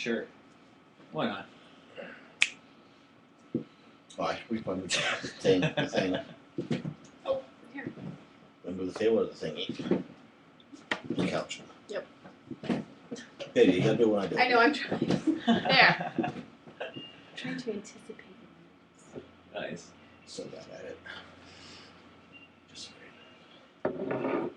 Sure. Why not? Why? We fun with the thing. Oh, here. Under the table or the thingy? The couch. Yep. Hey, you gotta do what I do. I know, I'm trying. There. I'm trying to anticipate. Nice. So bad at it. Just great.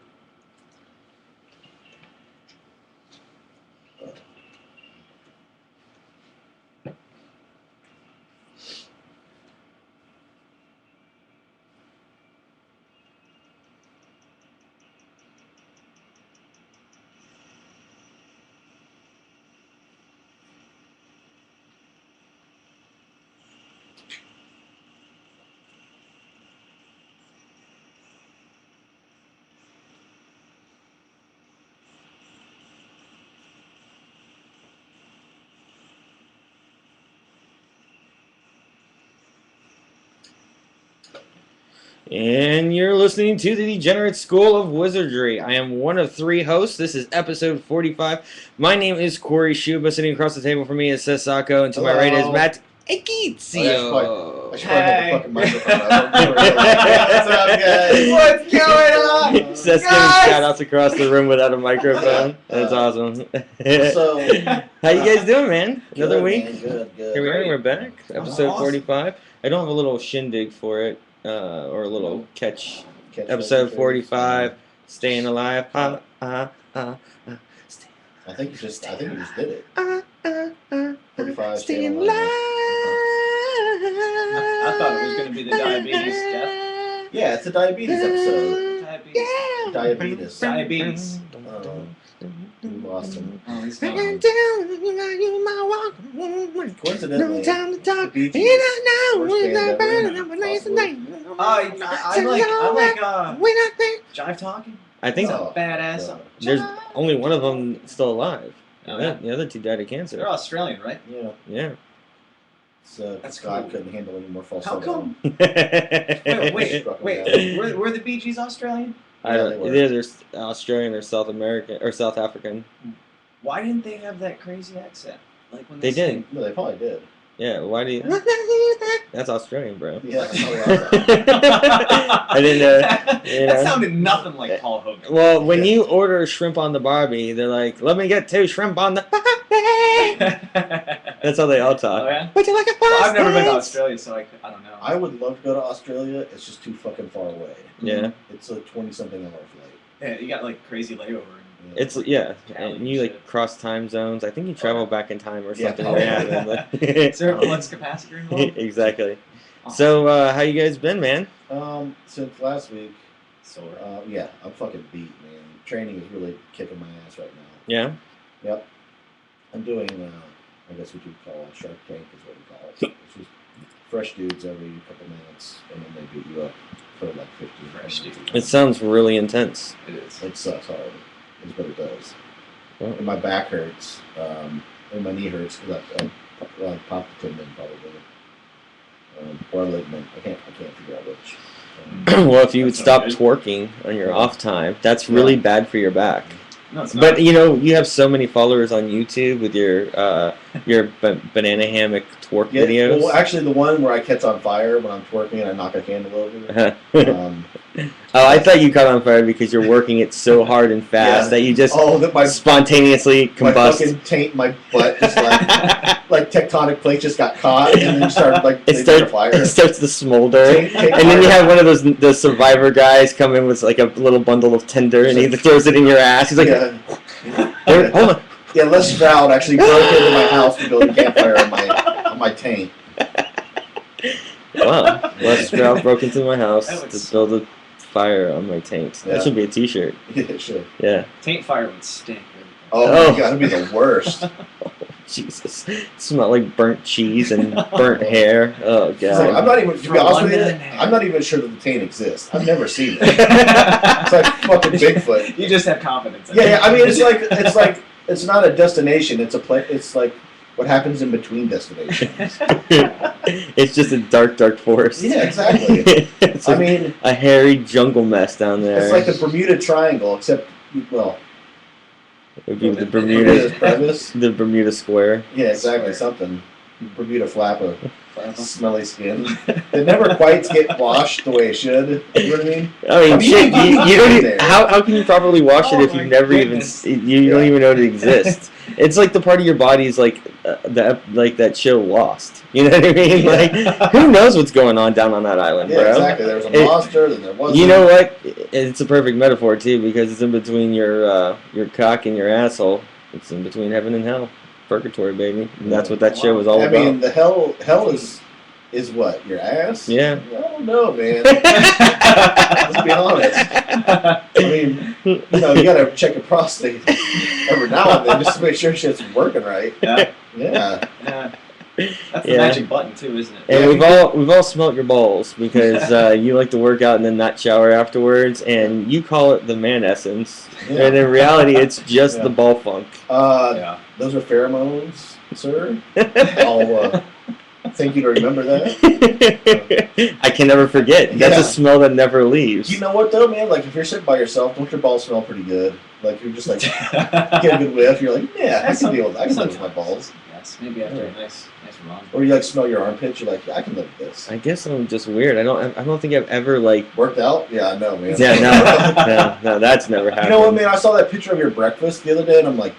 And you're listening to the Degenerate School of Wizardry. I am one of 3 hosts. This is episode 45. My name is Corey Shuba. Sitting across the table from me is Sasako, and to my right is Matt Ekizio. I should probably put the fucking microphone up. What's up, guys? What's going on? Seth's giving shout-outs across the room without a microphone. That's awesome. So, how you guys doing, man? Another good, week? Man, good. Here we are. We're back. Episode Awesome. 45. I don't have a little shindig for it, or a little catch. Catch Episode that 45. Staying alive. I think you just did it. 45. Staying alive. I thought it was going to be the diabetes stuff. Yeah, it's a diabetes episode. Diabetes. Diabetes. Diabetes. We lost him. Oh, he's Down, gone. you my walk. Coincidentally, No time to talk. the Bee Gees, You don't know worst when band I ever, burn up a nice possibly. night. I like we not think. Jive Talking. I think Oh. Badass. God. there's only one of them still alive. Oh, yeah. The other 2 died of They're cancer. Australian, right? Yeah. Yeah. So That's Scott cool. couldn't handle any more false. How come? I Wait. Struck him Were the Bee Gees Australian? Yeah, they don't. were. Either they're Australian or South American or South African. Why didn't they have that crazy accent? Like when They they, did. sing? No, they probably did. Yeah. Why do you? That's Australian, bro. Yeah, that's probably awesome. I didn't know. You know. That sounded nothing like Paul Hogan. Well, when Yeah. you order shrimp on the Barbie, they're like, "Let me get 2 shrimp on the Barbie." That's how they all talk. Oh, yeah? Would you like a Well, I've never been to pasta? Australia, so I don't know. I would love to go to Australia. It's just too fucking far away. Yeah, It's a 20-something hour flight. Yeah, you got like crazy layover. Yeah. it's yeah, Cali and you like shit. cross time zones. I think you travel back in time or Yeah, something. probably. Yeah, Is there a flux capacitor involved? exactly. Awesome. So, how you guys been, man? Since last week, Sore. yeah, I'm fucking beat, man. Training is really kicking my ass right now. Yeah. Yep. I'm doing, I guess what you'd call a Shark Tank is what we call it. It's just fresh dudes every couple minutes, and then they beat you up for like 15 Fresh minutes. dudes. It sounds really intense. It is. It sucks hard, is what it does. Oh. And my back hurts, and my knee hurts because I popped the tendon probably, or ligament. I can't figure out which. Well, if you would That's stop not good. twerking on your off time, that's really bad for your back. No, it's not. But you know, you have so many followers on YouTube with your banana hammock twerk Yeah, videos. well, actually, the one where I catch on fire when I'm twerking and I knock a candle over. Oh, I thought you caught on fire because you're working it so hard and fast Yeah. that you just My spontaneously my combust. fucking taint, my butt, just like tectonic plates just got caught, and then started like it, they start, lit a fire. it starts to smolder. Taint And then you fire. have one of the survivor guys come in with like a little bundle of tinder and he throws it in your ass. He's like, Yeah. "There- hold on. Yeah, Les Stroud actually broke into my house to build a campfire on my taint. Wow. Les Stroud broke into my house That would to build a fire on my taint. Yeah. That should be a t-shirt. Yeah, sure. Yeah. Taint fire would stink. Oh, Oh. my god, it'd be the worst. Jesus. It smelled like burnt cheese and burnt hair. Oh, It's like, God. I'm not even, to be honest with you, London. I'm not even sure that the taint exists. I've never seen it. It's like fucking Bigfoot. You just have confidence. In Yeah, it. yeah. I mean, it's not a destination. It's a place. It's like what happens in between destinations. It's just a dark, dark forest. Yeah, exactly. It's I like mean, a hairy jungle mess down there. it's like the Bermuda Triangle, except well, would be the Bermuda's Bermuda, crevice. the Bermuda Square. Yeah, exactly. Something. Bermuda flap of smelly skin. They never quite get washed the way it should. You know what I mean? I mean, shit. You don't even, there. how can you properly wash it Oh if my you've never goodness. even you don't even know it exists? It's like the part of your body is like that show Lost. You know what I mean? Like who knows what's going on down on that island, Yeah, bro? exactly. There was a monster, then there wasn't. You know what? It's a perfect metaphor too because it's in between your cock and your asshole. It's in between heaven and hell, purgatory, baby. And that's what that show was all I about. mean, the hell is what? Your ass? Yeah. I don't know, man. Let's be honest. I mean, you gotta check your prostate every now and then just to make sure shit's working right. Yeah. Yeah. Yeah. That's the magic button too, isn't it? And we've all smelt your balls because you like to work out and then not shower afterwards, and you call it the man essence, Yeah. and in reality, it's just the ball funk. Those are pheromones, sir. I'll thank you to remember that. I can never forget. That's a smell that never leaves. You know what though, man? Like if you're sitting by yourself, don't your balls smell pretty good? Like you're just like get a good whiff. You're like, yeah, I can deal with. I can live with my balls. Yes, maybe after a nice run. Or you like smell your armpits. You're like, yeah, I can live with this. I guess I'm just weird. I don't think I've ever like worked out. Yeah, I know, man. Yeah, no, that's never happened. You know what, man? I saw that picture of your breakfast the other day, and I'm like,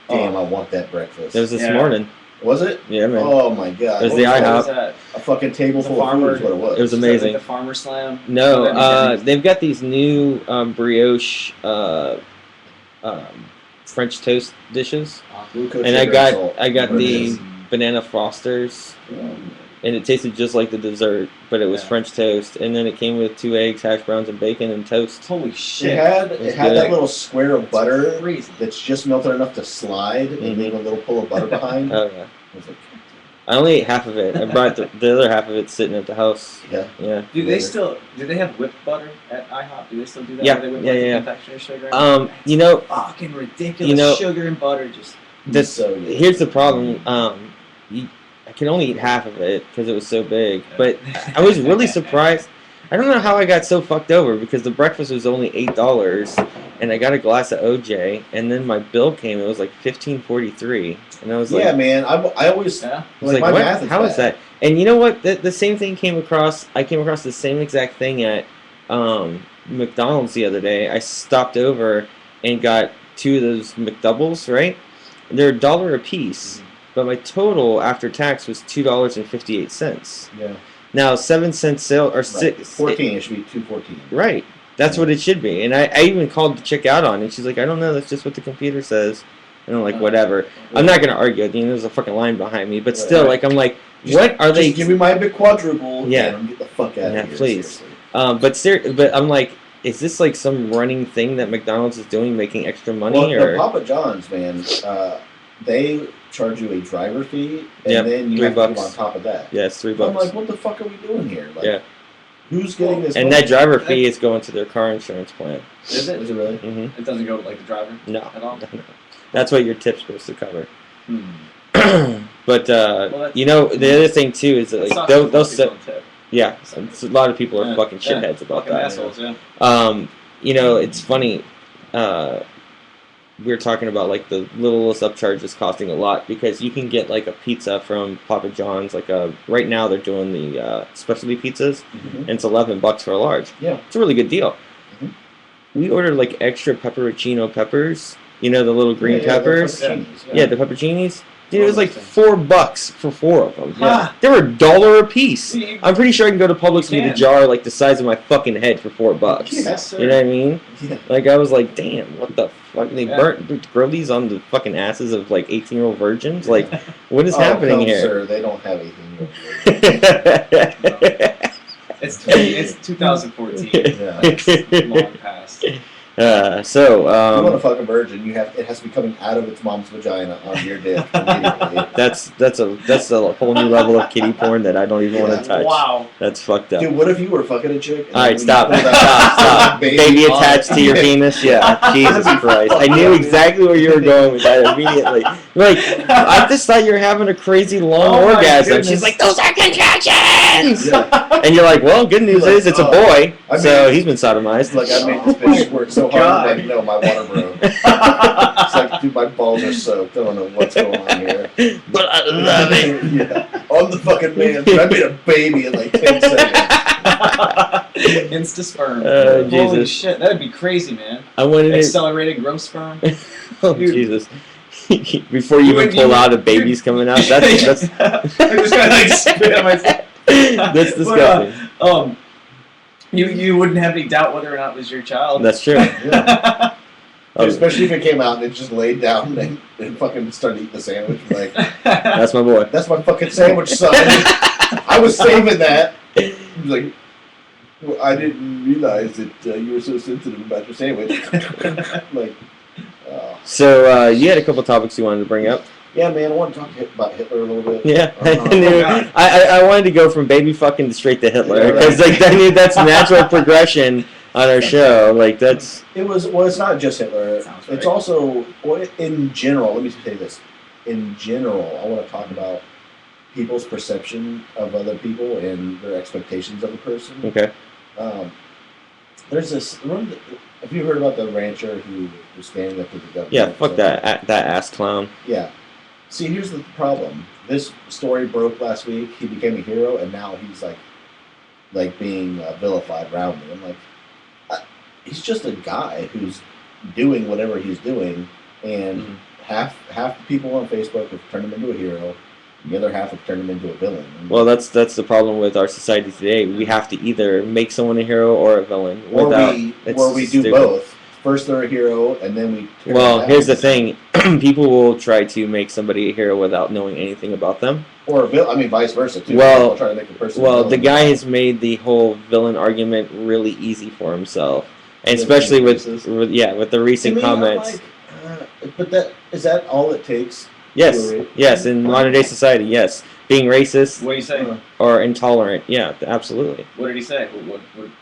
God damn, I want that breakfast. It was this morning. Was it? Yeah, man. Oh my God. It was the IHOP. A fucking table full of food is what it was. It was amazing. Like the Farmer Slam. No, they've got these new brioche French toast dishes, and I got the banana Fosters, and it tasted just like the dessert, but it was French toast, and then it came with 2 eggs, hash browns, and bacon and toast. Holy shit! It had that little square of butter crazy. That's just melted enough to slide, and leave a little pull of butter behind. Oh yeah. I was like, I only ate half of it. I brought the other half of it sitting at the house. Yeah. Yeah. Do they have whipped butter at IHOP? Do they still do that? Yeah. They whip Yeah. confectionery sugar? Fucking ridiculous. Sugar and butter just. Here's the problem. I can only eat half of it because it was so big. But I was really surprised. I don't know how I got so fucked over because the breakfast was only $8, and I got a glass of OJ, and then my bill came. It was like $15.43, and I was like, yeah, man. I always I was like, my what? math is How bad. is that? And you know what? The same thing came across. I came across the same exact thing at McDonald's the other day. I stopped over and got 2 of those McDoubles. Right? They're $1 a piece. But my total after tax was $2.58. Yeah. Now 7-cent sale or 14. It should be $2.14. Right. That's what it should be. And I even called the chick out on it. She's like, I don't know. That's just what the computer says. And I'm like, whatever. I'm not gonna argue. There's a fucking line behind me. But still, like, I'm like, what are they? Just give me my big quadruple. Yeah. And get the fuck out of here. Please. But I'm like, is this like some running thing that McDonald's is doing, making extra money? Well, or the Papa John's, man, they charge you a driver fee, and then you have $3 to go on top of that. Yeah, it's $3. I'm like, what the fuck are we doing here? Like, who's getting this? And money? that driver fee is going to their car insurance plan. Is it? Is it really? Mm-hmm. It doesn't go to like the driver. No, at all. No. That's what your tip's supposed to cover. But Well, the other thing too is that like they'll set. Yeah, a lot of people are fucking shitheads about that. Assholes, yeah. It's funny. We were talking about like the littlest upcharges costing a lot because you can get like a pizza from Papa John's. Like right now they're doing the specialty pizzas, and it's $11 for a large. Yeah, it's a really good deal. We ordered like extra pepperoncino peppers. You know, the little green peppers. The pepperoncinis. Dude, it was like $4 for 4 of them. Yeah. They were $1 a piece. I'm pretty sure I can go to Publix and get a jar like the size of my fucking head for $4. Yes, sir. You know what I mean? Yeah. Like I was like, damn, what the fuck? They grill these on the fucking asses of like 18-year-old virgins. Like, what is happening here? Sir, they don't have 18-year-old virgins. It's 2014. Yeah. It's long past. If you want to fuck a virgin, it has to be coming out of its mom's vagina onto your dick immediately. That's a whole new level of kiddie porn that I don't even want to touch. Wow. That's fucked up. Dude, what if you were fucking a chick? All right, stop. Baby attached to your penis? Yeah, Jesus Christ. I knew exactly where you were going with that immediately. Like, I just thought you were having a crazy long orgasm. She's like, those are contractions! Yeah. And you're like, well, good news is it's a boy, so he's been sodomized. Like, I made this bitch work so hard, like, no, my water broke. It's like, Dude, my balls are soaked. I don't know what's going on here. But I love it. Yeah. I'm the fucking man. Dude, I made a baby in like 10 seconds. Insta sperm. Oh, Holy Jesus. shit, that'd be crazy, man. I wanted it. Accelerated growth sperm. Oh, Dude. Jesus. Before you even pull out a baby's coming out, that's I just gotta like spit on myself. that's disgusting. But, you wouldn't have any doubt whether or not it was your child. That's true. Yeah. Oh, Especially if it came out and it just laid down and fucking started eating the sandwich. Like, that's my boy. that's my fucking sandwich, son. I was saving that. He was like, well, I didn't realize that you were so sensitive about your sandwich. Like, So you had a couple topics you wanted to bring up. yeah, man, I want to talk about Hitler a little bit. Yeah, God. I wanted to go from baby fucking to straight to Hitler Yeah, because right. like that's natural progression on our show. Like that's It's not just Hitler. Sounds It's right. also, in general, let me say this. In general, I want to talk about people's perception of other people and their expectations of a person. okay. There's this. Have you heard about the rancher who was standing up to the government? Yeah, fuck that ass clown. Yeah. See, here's the problem. This story broke last week. He became a hero, and now he's like being vilified roundly. I'm like, he's just a guy who's doing whatever he's doing, and half the people on Facebook have turned him into a hero. The other half have turned him into a villain. Well, that's the problem with our society today. We have to either make someone a hero or a villain. Or without, we it's do stupid. both. First they're a hero, and then we. tear Well, them here's down. the thing: people will try to make somebody a hero without knowing anything about them. Or a villain. I mean, vice versa too. Well- People try to make a person. a Well, the villain. guy has made the whole villain argument really easy for himself, and Yeah, especially with racist. with the recent To me, I'm comments. like, but is that all it takes? Yes, yes, in modern day society, yes, being racist What did he say? or intolerant, yeah, absolutely. What did he say? What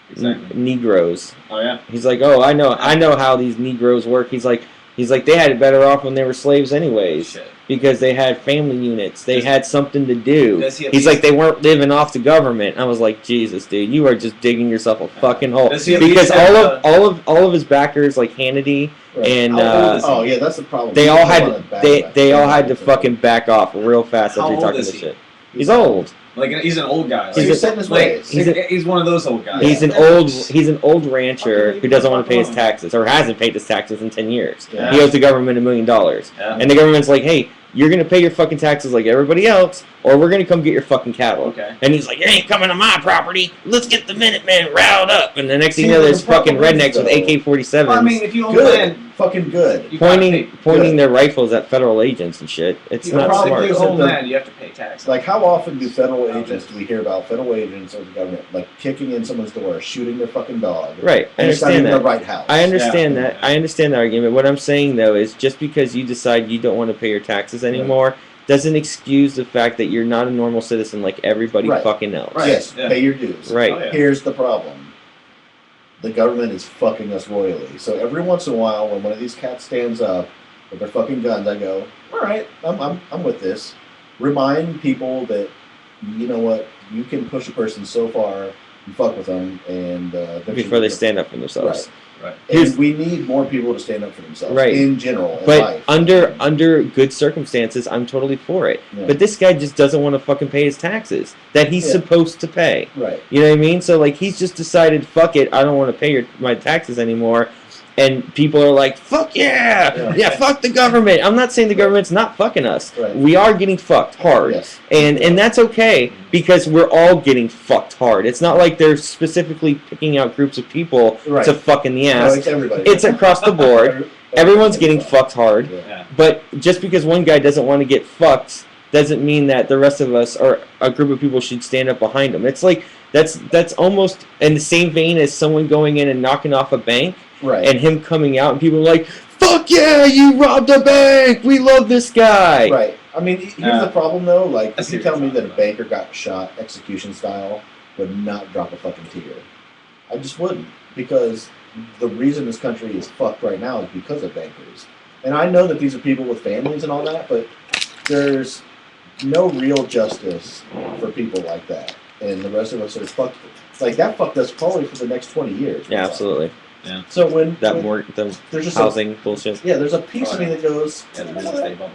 exactly? Negroes. Oh yeah. He's like, oh, I know how these Negroes work. He's like, they had it better off when they were slaves anyways. Shit. Because they had family units, they had something to do. Does he at He's least- like, they weren't living off the government. I was like, Jesus, dude, you are just digging yourself a fucking hole. Does he at Because least have all of his backers, like Hannity, Right. and How old is he? Oh yeah, that's the problem. they People all don't had wanna back they all back. had to fucking back off real fast How after old talking is this he? shit. He's old. Like he's an old guy. So Like, he's set in his like, ways. he's one of those old guys. He's an old rancher Okay, who doesn't want to pay his alone. taxes or hasn't paid his taxes in 10 years. Yeah. He owes the government $1 million. Yeah. And the government's like, hey, you're going to pay your fucking taxes like everybody else, or we're going to come get your fucking cattle. Okay. And he's like, you ain't coming to my property. Let's get the Minutemen riled up. And the next thing See, you know, the there's fucking problem is, rednecks with though- AK-47s Well, I mean, if you own Good. land, Fucking good. you gotta pointing Good. their rifles at federal agents and shit. It's Pay, The not problem smart. if you is own that the- land, you have to pay taxes. Like, how often do federal Oh, agents do we hear about federal agents or the government like kicking in someone's door, shooting their fucking dog? Right, I And it's not understand even that. the right house. I understand Yeah. that. I understand the argument. What I'm saying though is just because you decide you don't want to pay your taxes anymore doesn't excuse the fact that you're not a normal citizen like everybody Right. fucking else. Right. Yes, Yeah. pay your dues. Right. Oh, yeah. Here's the problem. The government is fucking us royally. So every once in a while, when one of these cats stands up with their fucking guns, I go, all right, I'm with this. Remind people that, you know what, you can push a person so far, you fuck with them, and Before they stand up for themselves. Right. And we need more people to stand up for themselves Right. in general in But life. under good circumstances, I'm totally for it. Yeah. But this guy just doesn't want to fucking pay his taxes that he's Yeah. supposed to pay. Right. You know what I mean? So like he's just decided, fuck it, I don't want to pay my taxes anymore. And people are like, fuck Yeah. yeah, fuck the government. I'm not saying the government's not fucking us. Right. We are getting fucked hard. Yes. And that's okay because we're all getting fucked hard. It's not like they're specifically picking out groups of people Right. to fuck in the No, ass. it's everybody. It's across the board. Everyone's getting fucked hard. Yeah. Yeah. But just because one guy doesn't want to get fucked doesn't mean that the rest of us or a group of people should stand up behind him. It's like that's almost in the same vein as someone going in and knocking off a bank Right. and him coming out and people are like, fuck yeah, you robbed a bank. We love this guy. Right. I mean, here's the problem though. Like, I if see you what tell you're me that a talking banker got shot execution style, would not drop a fucking tear. I just wouldn't, because the reason this country is fucked right now is because of bankers. And I know that these are people with families and all that, but there's no real justice for people like that. And the rest of us are fucked. Like, that fucked us probably for the next 20 years. Yeah, absolutely. Yeah. So when the there's just housing bullshit. there's a piece of me that goes, Yeah, the real estate bubble.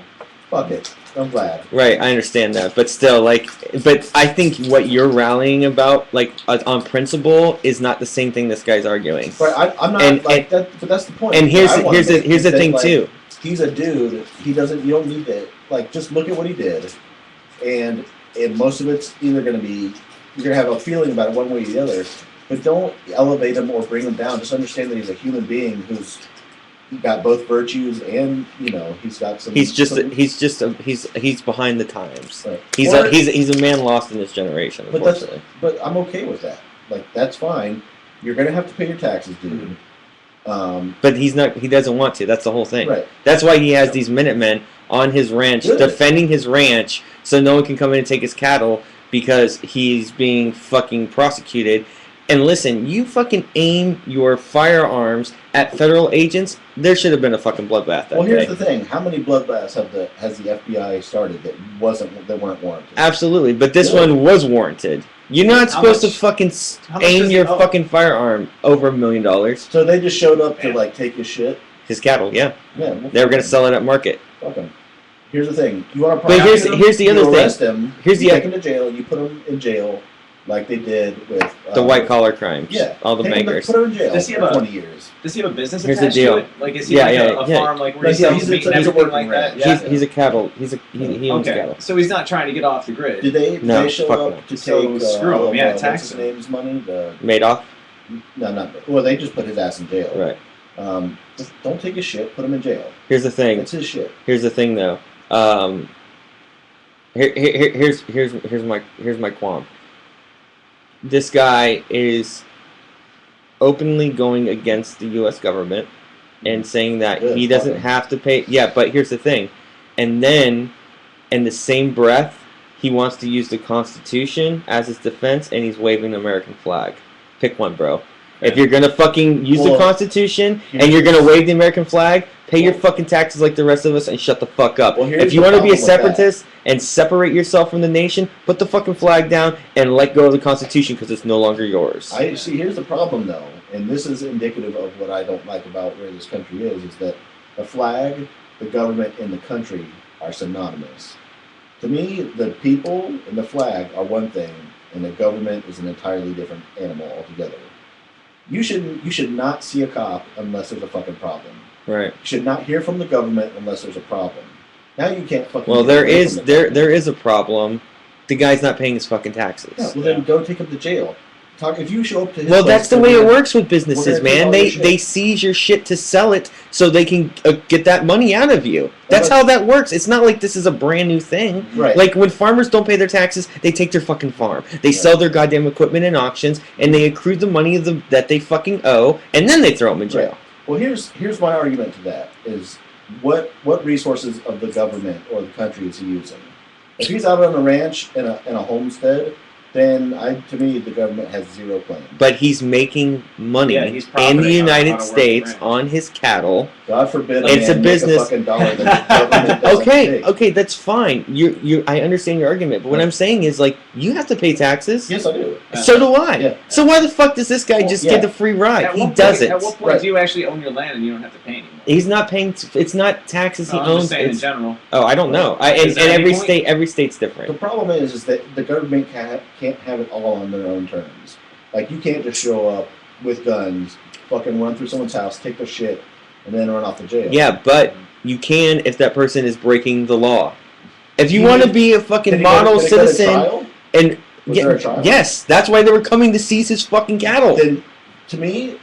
fuck it, I'm glad. Right, I understand that, but still, but I think what you're rallying about, on principle, is not the same thing this guy's arguing. Right, I'm not that, but that's the point. And here's the thing too. He's a dude. You don't need to just look at what he did, and most of it's either going to be you're going to have a feeling about it one way or the other, but don't elevate him or bring him down. Just understand that he's a human being who's got both virtues and he's got some. He's behind the times. Right. He's a man lost in this generation. Unfortunately, but I'm okay with that. That's fine. You're going to have to pay your taxes, dude. But he's not. He doesn't want to. That's the whole thing. Right. That's why he has these Minutemen on his ranch, defending his ranch, so no one can come in and take his cattle because he's being fucking prosecuted. And listen, you fucking aim your firearms at federal agents. There should have been a fucking bloodbath. Well, here's the thing: how many bloodbaths has the FBI started that weren't warranted? Absolutely, but this one was warranted. You're not supposed to fucking aim your fucking firearm over $1 million. So they just showed up to take his shit. His cattle, yeah. Yeah. They were gonna sell it at market. Fuck him. Here's the thing: you want to prosecute him? Here's the other thing. Arrest him. You take him to jail. You put him in jail, like they did with the white collar crimes. Yeah. All the bankers. Put him in jail for 20 years. Does he have a business Here's the attached deal. to it? Is he a farm where he sells meat and everything like that? Yeah. He's a cattle. He owns cattle. So he's not trying to get off the grid. Did they show up to take screw him? Yeah, tax what's his name's money? Madoff? No, not. Well, they just put his ass in jail. Right. Just don't take his shit. Put him in jail. Here's the thing. It's his shit. Here's the thing, though. Here's my qualm. This guy is openly going against the U.S. government and saying that he doesn't have to pay. Yeah, but here's the thing. And then, in the same breath, he wants to use the Constitution as his defense, and he's waving the American flag. Pick one, bro. If you're gonna fucking use the Constitution and you're gonna wave the American flag, pay your fucking taxes like the rest of us and shut the fuck up. If you want to be a separatist and separate yourself from the nation, put the fucking flag down and let go of the Constitution because it's no longer yours. Here's the problem, though, and this is indicative of what I don't like about where this country is that the flag, the government, and the country are synonymous. To me, the people and the flag are one thing, and the government is an entirely different animal altogether. You should not see a cop unless there's a fucking problem. Right. You should not hear from the government unless there's a problem. Now you can't fucking. Well, there is a problem. The guy's not paying his fucking taxes. Yeah. Well, then go take him to jail. If you show up to his well, that's the way it works with businesses, man. They seize your shit to sell it so they can get that money out of you. That's how that works. It's not like this is a brand new thing. Right. Like when farmers don't pay their taxes, they take their fucking farm. They sell their goddamn equipment in auctions, and they accrue the money that they fucking owe, and then they throw them in jail. Right. Well, here's my argument to that is what resources of the government or the country is he using? If he's out on a ranch in a homestead, then to me the government has zero claim. But he's making money in the United States on his cattle. God forbid it's a business. Make a fucking dollar that the government doesn't okay, that's fine. I understand your argument, but what I'm saying is you have to pay taxes. Yes, I do. So do I. Yeah. So why the fuck does this guy get the free ride? He doesn't. At what point do you actually own your land and you don't have to pay anymore? He's not paying. It's not taxes he I'm owns. Just saying in general. Oh, I don't know. And every state's different. The problem is that the government can't have it all on their own terms. You can't just show up with guns, fucking run through someone's house, take their shit, and then run off to jail. Yeah, but you can if that person is breaking the law. If you want to be a fucking model citizen, and yes, that's why they were coming to seize his fucking cattle. Then, to me,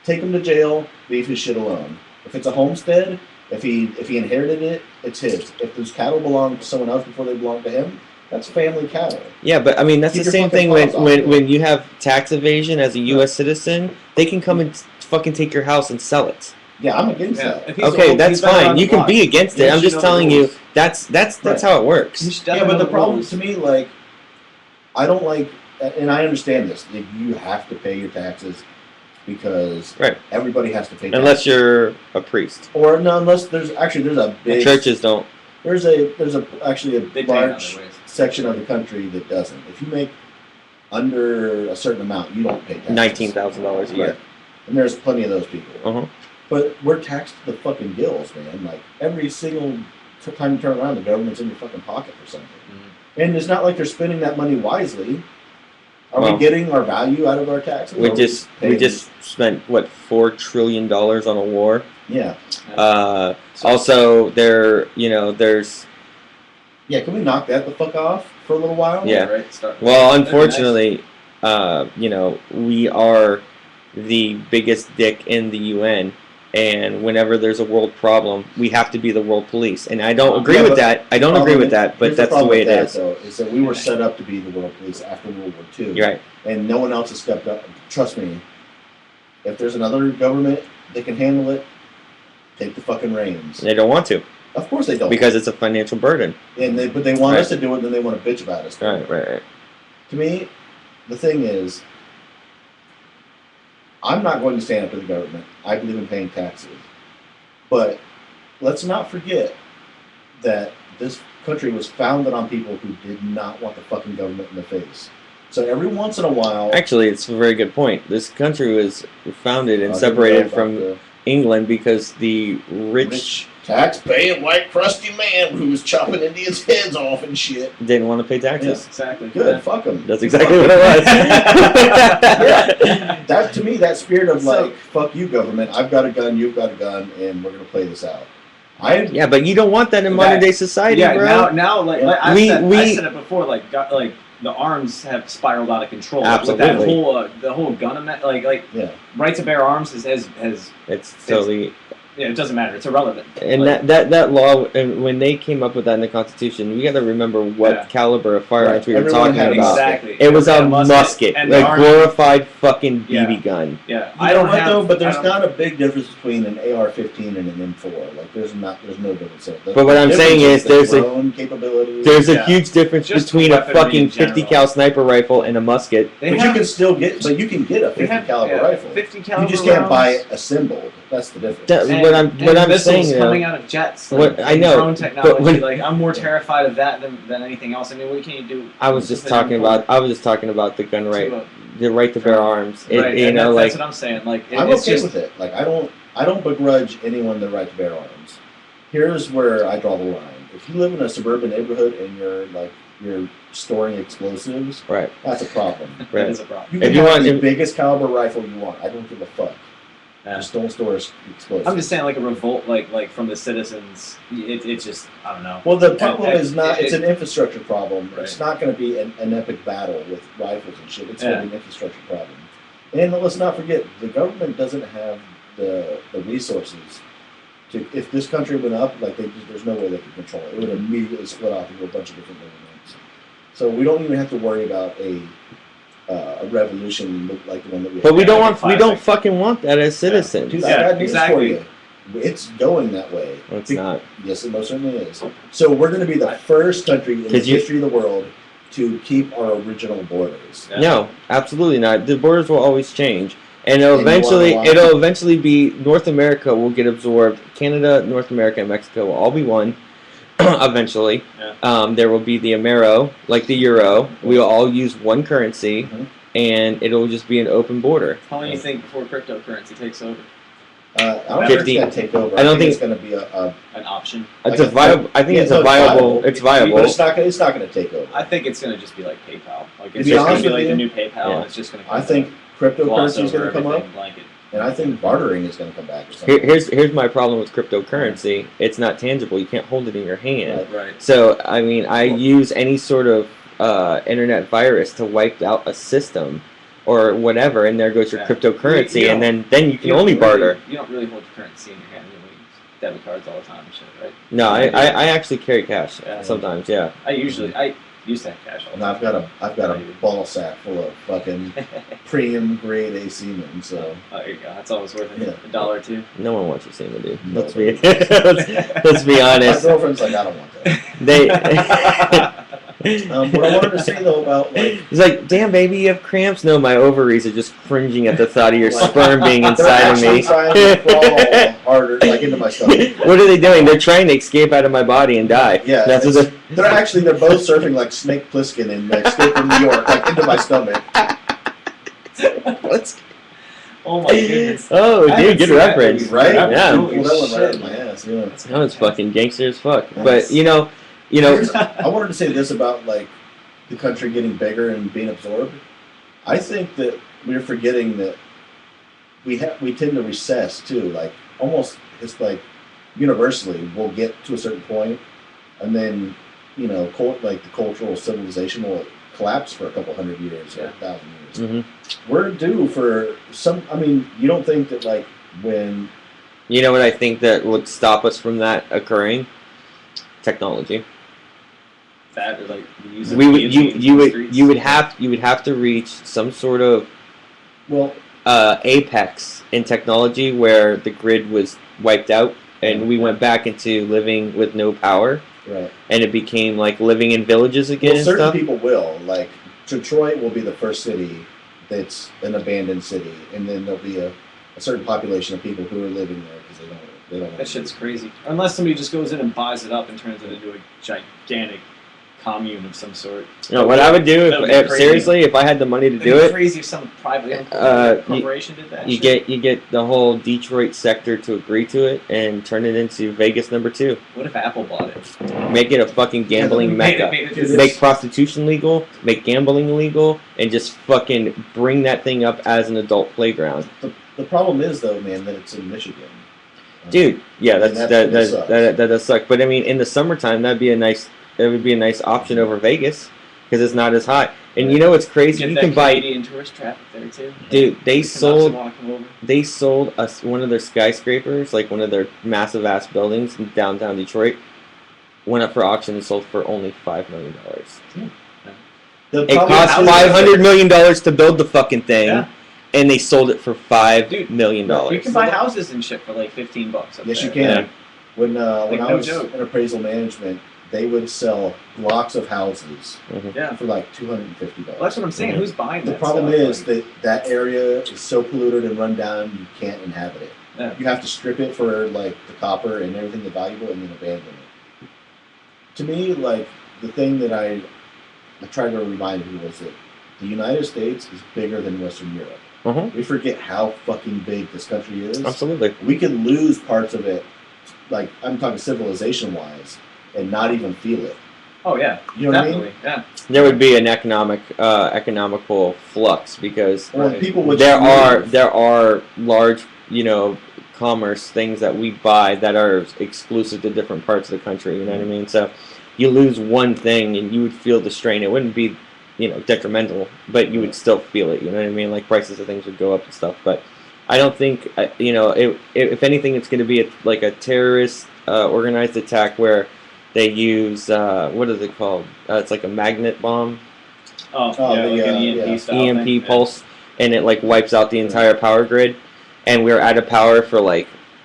take him to jail, leave his shit alone. If it's a homestead, if he inherited it, it's his. If those cattle belong to someone else before they belong to him, that's family cattle. Yeah, but I mean that's the same thing when you have tax evasion as a U.S. citizen, they can come and fucking take your house and sell it. Yeah, I'm against that. Okay, that's fine. You can be against it. I'm just telling you that's how it works. Yeah, but the problem to me, I don't like, and I understand this. You have to pay your taxes because everybody has to pay taxes. Unless you're a priest. Or no, unless there's a big churches don't. There's actually a large section of the country that doesn't. If you make under a certain amount, you don't pay taxes. $19,000 a year. and there's plenty of those people. Uh-huh. But we're taxed to the fucking gills, man. Like every single time you turn around, the government's in your fucking pocket for something. Mm-hmm. And it's not like they're spending that money wisely. Are we getting our value out of our taxes? We just spent what $4 trillion on a war. Yeah. Also, there's. Yeah, can we knock that the fuck off for a little while? Yeah. Right. Well, unfortunately, we are the biggest dick in the UN, and whenever there's a world problem, we have to be the world police. And I don't agree with that. I don't agree with that, but that's the way it is. Though, is that we were set up to be the world police after World War II. You're right. And no one else has stepped up. Trust me, if there's another government that can handle it, take the fucking reins. They don't want to. Of course they don't. Because it's a financial burden. But they want us to do it, and then they want to bitch about us. Right. To me, the thing is, I'm not going to stand up to the government. I believe in paying taxes. But let's not forget that this country was founded on people who did not want the fucking government in the face. So every once in a while... Actually, it's a very good point. This country was founded and separated from England because the rich tax-paying, white, crusty man who was chopping Indians' heads off and shit didn't want to pay taxes. Yes, exactly. Good, fuck them. That's exactly what it was. Yeah. That, to me, that spirit of fuck you, government, I've got a gun, you've got a gun, and we're going to play this out. Yeah, but you don't want that in modern day society, bro. I said it before, the arms have spiraled out of control. Absolutely. With the whole gun amendment, right to bear arms has it's totally. Yeah, it doesn't matter. It's irrelevant. And that law, and when they came up with that in the Constitution, you got to remember what caliber of firearms we were talking about. Exactly. It was a musket, glorified fucking BB gun. Yeah, I don't know, but there's not a big difference between an AR-15 and an M4. Like there's no difference. But what I'm saying is there's a huge difference Just between a fucking 50 cal sniper rifle and a musket. But you can still get a 50 caliber rifle. 50 caliber. You just can't buy it assembled. That's the difference. What I'm saying, coming out of jets. I know. Drone technology. I'm more terrified of that than anything else. I mean, what can you do? I was just talking about the gun right, the right to bear arms. That's what I'm saying. I'm okay with it. I don't begrudge anyone the right to bear arms. Here's where I draw the line. If you live in a suburban neighborhood and you're storing explosives, right, that's a problem. That is a problem. You can have the biggest caliber rifle you want. I don't give a fuck. Yeah. Just don't store explosives. I'm just saying, a revolt, from the citizens. It's just, I don't know. Well, the problem is not. It's an infrastructure problem. Right. It's not going to be an epic battle with rifles and shit. It's going to be an infrastructure problem. And let's not forget, the government doesn't have the resources to. If this country went up, there's no way they could control it. It would immediately split off into a bunch of different governments. So we don't even have to worry about a revolution like the one that we. But we don't fucking want that as citizens. Dude, I got news for you. It's going that way. No, it's not. Yes, it most certainly is. So we're going to be the first country in the history of the world to keep our original borders. Yeah. No, absolutely not. The borders will always change, and it'll eventually be North America will get absorbed. Canada, North America, and Mexico will all be one. Eventually, there will be the Amero, like the euro. We will all use one currency, and it'll just be an open border. How long do you think before cryptocurrency takes over? I don't think it's going to take over. I don't think it's going to be an option. It's a viable. I think it's a viable. It's viable. But it's not going to take over. I think it's going to just be like PayPal. It's just going to be like the new PayPal. And it's just going to. I think cryptocurrency is going to come up. And I think bartering is going to come back. Here's my problem with cryptocurrency. It's not tangible. You can't hold it in your hand. Right. So I mean, I use any sort of internet virus to wipe out a system or whatever, and there goes your cryptocurrency, and then you can only barter. You don't really hold your currency in your hand. You use debit cards all the time and shit, right? No, I actually carry cash sometimes. Yeah. I used to have cash all the time. And I've got a ball sack full of fucking premium grade AC semen. So there you go. That's always worth it. $1 or $2. No one wants your semen, dude. Let's be honest. My girlfriend's like, I don't want that. What I wanted to say though about he's like, damn baby, you have cramps. No, my ovaries are just cringing at the thought of your sperm being inside of me. Trying to crawl harder, into my stomach. What are they doing? They're trying to escape out of my body and die. Yeah, that's what they're both surfing like Snake Plissken and Escape from New York, into my stomach. Oh my goodness. Oh, I haven't dude, good seen that reference. movie. Right? Yeah. Pull that one right Shit. out of my ass. Yeah. That's That was fantastic. fucking gangster as fuck. Yes. But you know, I wanted to say this about like the country getting bigger and being absorbed. I think that we're forgetting that we tend to recess too. Like almost it's like universally we'll get to a certain point, and then like the cultural civilization will collapse for a couple hundred years or 1,000 years. Mm-hmm. We're due for some. I mean, you don't think that like when You know what I think that would stop us from that occurring? Technology. That or like using We would guillotines you in the would streets. you would have to reach some sort of well, apex in technology where the grid was wiped out and we went back into living with no power, right. and it became like living in villages again Well, and certain stuff. people will. Like Detroit will be the first city that's an abandoned city, and then there'll be a certain population of people who are living there because they don't. That shit's crazy. Unless somebody just goes in and buys it up and turns it into a gigantic commune of some sort. You know, what I would do That would be if crazy. seriously, if I had the money to It'd do be it, crazy if some private corporation did that. you get the whole Detroit sector to agree to it and turn it into Vegas #2. What if Apple bought it? Make it a fucking gambling mecca. Make prostitution legal, make gambling legal, and just fucking bring that thing up as an adult playground. The problem is though, man, that it's in Michigan. Dude, yeah, And that sucks. does suck. But I mean, in the summertime, that would be a nice option over Vegas because it's not as hot. And you know what's crazy? Get You that can buy, Canadian tourist traffic there too. dude. They sold Wanna come over. us one of their skyscrapers, like one of their massive ass buildings in downtown Detroit. Went up for auction and sold for only $5 million. It cost $500 million to build the fucking thing, Yeah. and they sold it for $5 million. You can buy houses and shit for like $15. Up Yes, there. you can. Yeah. When Like, I no was joke. in appraisal management, they would sell blocks of houses Yeah. for like $250. Well, that's what I'm saying. Mhm. Who's buying The that problem stuff? is that area is so polluted and run down, you can't inhabit it. Yeah. You have to strip it for like the copper and everything that's valuable, and then abandon it. To me, like the thing that I tried to remind people was that the United States is bigger than Western Europe. Uh-huh. We forget how fucking big this country is. Absolutely. We could lose parts of it, like I'm talking civilization-wise, and not even feel it. Oh yeah, You know definitely. Yeah. There would be an economical flux because what I mean? Well, people would there move. are large, commerce things that we buy that are exclusive to different parts of the country. You know what I mean? So you lose one thing and you would feel the strain. It wouldn't be, detrimental, but you would still feel it. You know what I mean? Like prices of things would go up and stuff. But I don't think, if anything, it's going to be a terrorist organized attack where they use what is it called? It's like a magnet bomb, Oh yeah, like an EMP style EMP thing. pulse, and it wipes out the entire power grid. And we're out of power for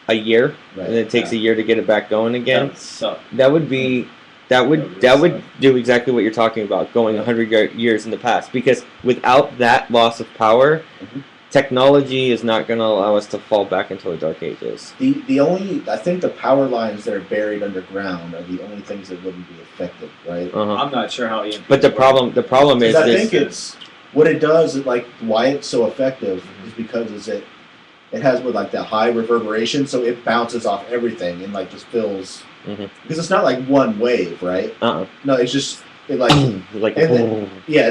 a year, Right. and it takes a year to get it back going Yeah. again. That would suck. That would be that would do exactly what you're talking about, going 100 years in the past. Because without that loss of power, Mhm. technology is not going to allow us to fall back into the dark ages. The only I think the power lines that are buried underground are the only things that wouldn't be affected, right? Uh-huh. I'm not sure how EMP. But the work. problem is Because I this. think it's what it does is why it's so effective is because it has that high reverberation, so it bounces off everything and just fills. Mhm. Because it's not one wave, right? No, it's just it and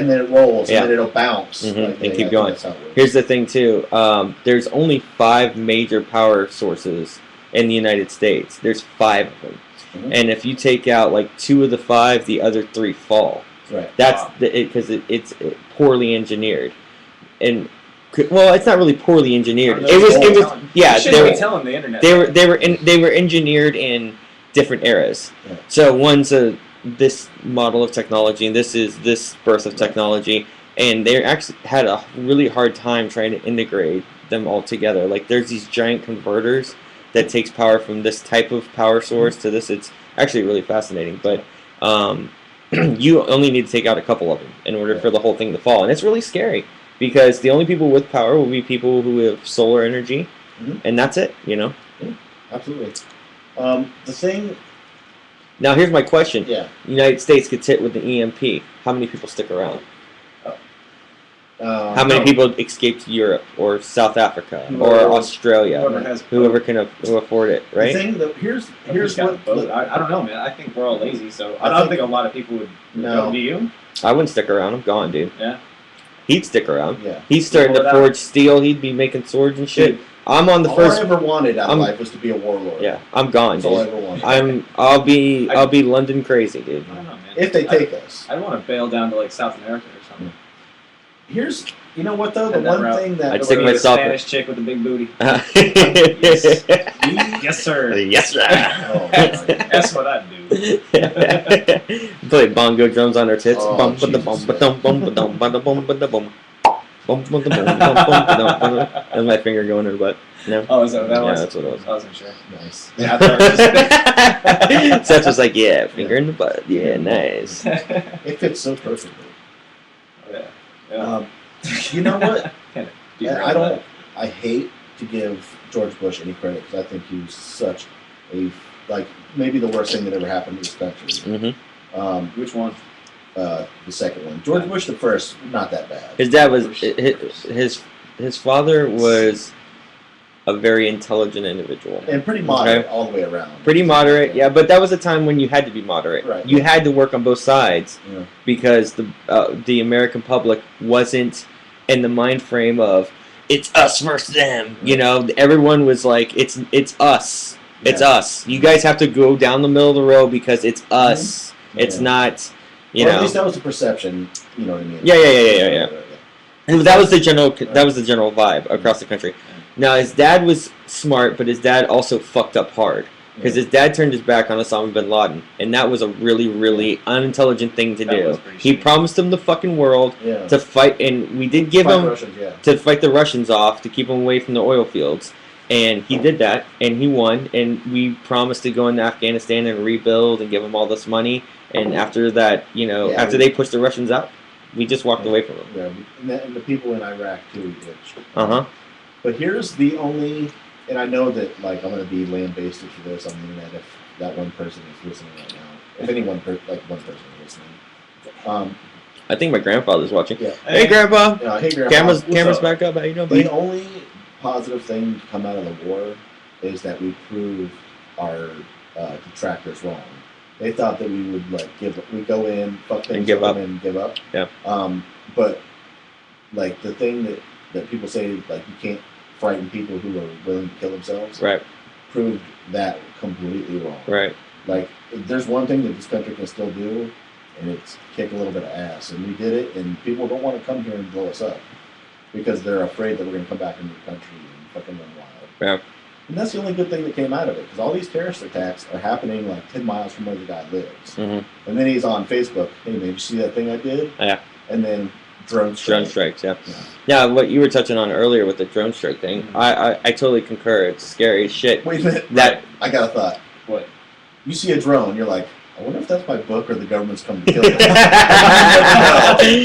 then it rolls Yeah. and then it'll bounce And yeah, keep I think going. that's how it works. Here's the thing too. There's only 5 major power sources in the United States. There's 5 of them, Mhm. and if you take out 2 of the 5, the other 3 fall. Right. That's Wow. because it's poorly engineered, and it's not really poorly engineered. Are It was those yeah. You shouldn't be telling the internet. They were engineered in different eras. Yeah. So one's this model of technology, and this is this birth of technology, and they actually had a really hard time trying to integrate them all together. There's these giant converters that takes power from this type of power source to this. It's actually really fascinating, but you only need to take out a couple of them in order for the whole thing to fall, and it's really scary because the only people with power will be people who have solar energy, Mhm. and that's it. Absolutely. The thing, Now here's my question: yeah. the United States gets hit with the EMP. How many people stick around? How many No. people escape to Europe or South Africa or Whoever- Australia? Whoever has Whoever can afford it, The right? thing that here's Here's got a what boat. I don't know, man. I think we're all lazy, so I I don't think- think a lot of people would No. go. Do you? I wouldn't stick around. I'm gone, dude. Yeah. He'd stick around. yeah. He's starting Pull to it out. forge steel. He'd be making swords and shit. Dude, I'm on the All first. I ever wanted out of I'm- life was to be a warlord. Yeah, I'm gone, That's all I dude. ever wanted. I'll be London crazy, dude. I don't know, man. If they take us. I want to bail down to like South America or something. Here's, you know what though? The Head that one route. thing that I'd Or stick be myself- a Spanish chick with a big booty. yes. Yes, sir. Yes, sir. Oh, my God. That's what I'd do. Play bongo drums on her tits. Oh, Bum, ba-da, Jesus, bum, ba-dum, bum, ba-dum, ba-da, bum, ba-da, bum. Bum, ba-da, bum, bum, bum, ba-dum, ba-da. That's my finger going in her butt. No? Oh, is that what that Yeah, was? that's what it was. I wasn't sure. Nice. Yeah, I thought it was Seth was like, yeah, finger in the butt. Yeah, nice. It fits so perfectly. yeah. Yeah. You know what? Derailed I don't. that. I hate to give George Bush any credit because I think he was such a maybe the worst thing that ever happened to this country. hmm Which one? The second one, George Bush the first, not that bad. His dad was his father was a very intelligent individual. And pretty moderate all the way around. Pretty moderate, yeah, but that was a time when you had to be moderate. Right. You had to work on both sides Yeah. because the American public wasn't in the mind frame of it's us versus them. You know, everyone was like, it's us, it's Yeah. us. You guys have to go down the middle of the road because it's us. It's Yeah. not, you Or know. at least that was the perception. You know what I mean? Yeah. And that was the general vibe across the country. Now his dad was smart, but his dad also fucked up hard because his dad turned his back on Osama bin Laden, and that was a really, really unintelligent thing to That do. was pretty He shitty. promised him the fucking world Yeah. to fight, and we did give Fight him Russians, yeah. to fight the Russians off to keep them away from the oil fields, and he did that, and he won, and we promised to go into Afghanistan and rebuild and give him all this money, and after that, you know, Yeah, after they pushed the Russians out, we just walked away from them. Yeah. And the people in Iraq too. Which, Uh-huh. But here's the only, and I know that like I'm going to be lambasted for this on the internet if that one person is listening right now. If any one person is listening. I think my grandfather's watching. Yeah. Hey, Grandpa. Hey, Grandpa. Cameras What's up? back up. How you doing, buddy? The only positive thing to come out of the war is that we proved our detractors wrong. They thought that we would like we go in, fuck things And give up. and give up. Yeah. But like the thing that people say like you can't frighten people who are willing to kill themselves. Right. Proved that completely wrong. Right. Like there's one thing that this country can still do, and it's kick a little bit of ass, and we did it. And people don't want to come here and blow us up because they're afraid that we're going to come back into the country and fucking run wild. Yeah. And that's the only good thing that came out of it, because all these terrorist attacks are happening like 10 miles from where the guy lives. Mhm. And then he's on Facebook, hey man, you see that thing I did? Yeah. And then drone Drone strike. strikes, yeah. Yeah. Yeah, what you were touching on earlier with the drone strike thing, Mhm. I totally concur. It's scary as shit. Wait a minute. That I got a thought. What? You see a drone, you're like, I wonder if that's my book or the government's coming to kill me. Is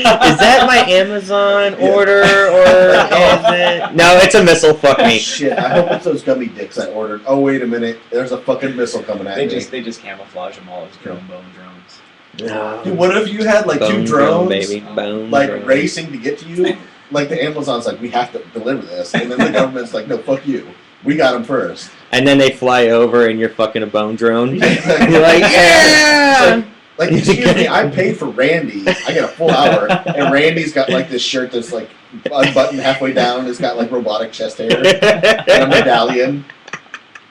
that my Amazon order or is it? No, it's a missile. Fuck me. Shit, I hope it's those gummy dicks I ordered. Oh, wait a minute. There's a fucking missile coming at They me. just camouflage them all as drone bone drones. Dude, what if you had like Bone two drone, drones baby. Bone like drone. racing to get to you? Like the Amazon's like, we have to deliver this. And then the government's like, no, fuck you. We got them first. And then they fly over and you're fucking a bone drone. Yeah. You're like, yeah. Like, excuse me, I paid for Randy. I get a full hour, and Randy's got like this shirt that's like unbuttoned halfway down. It's got like robotic chest hair and a medallion.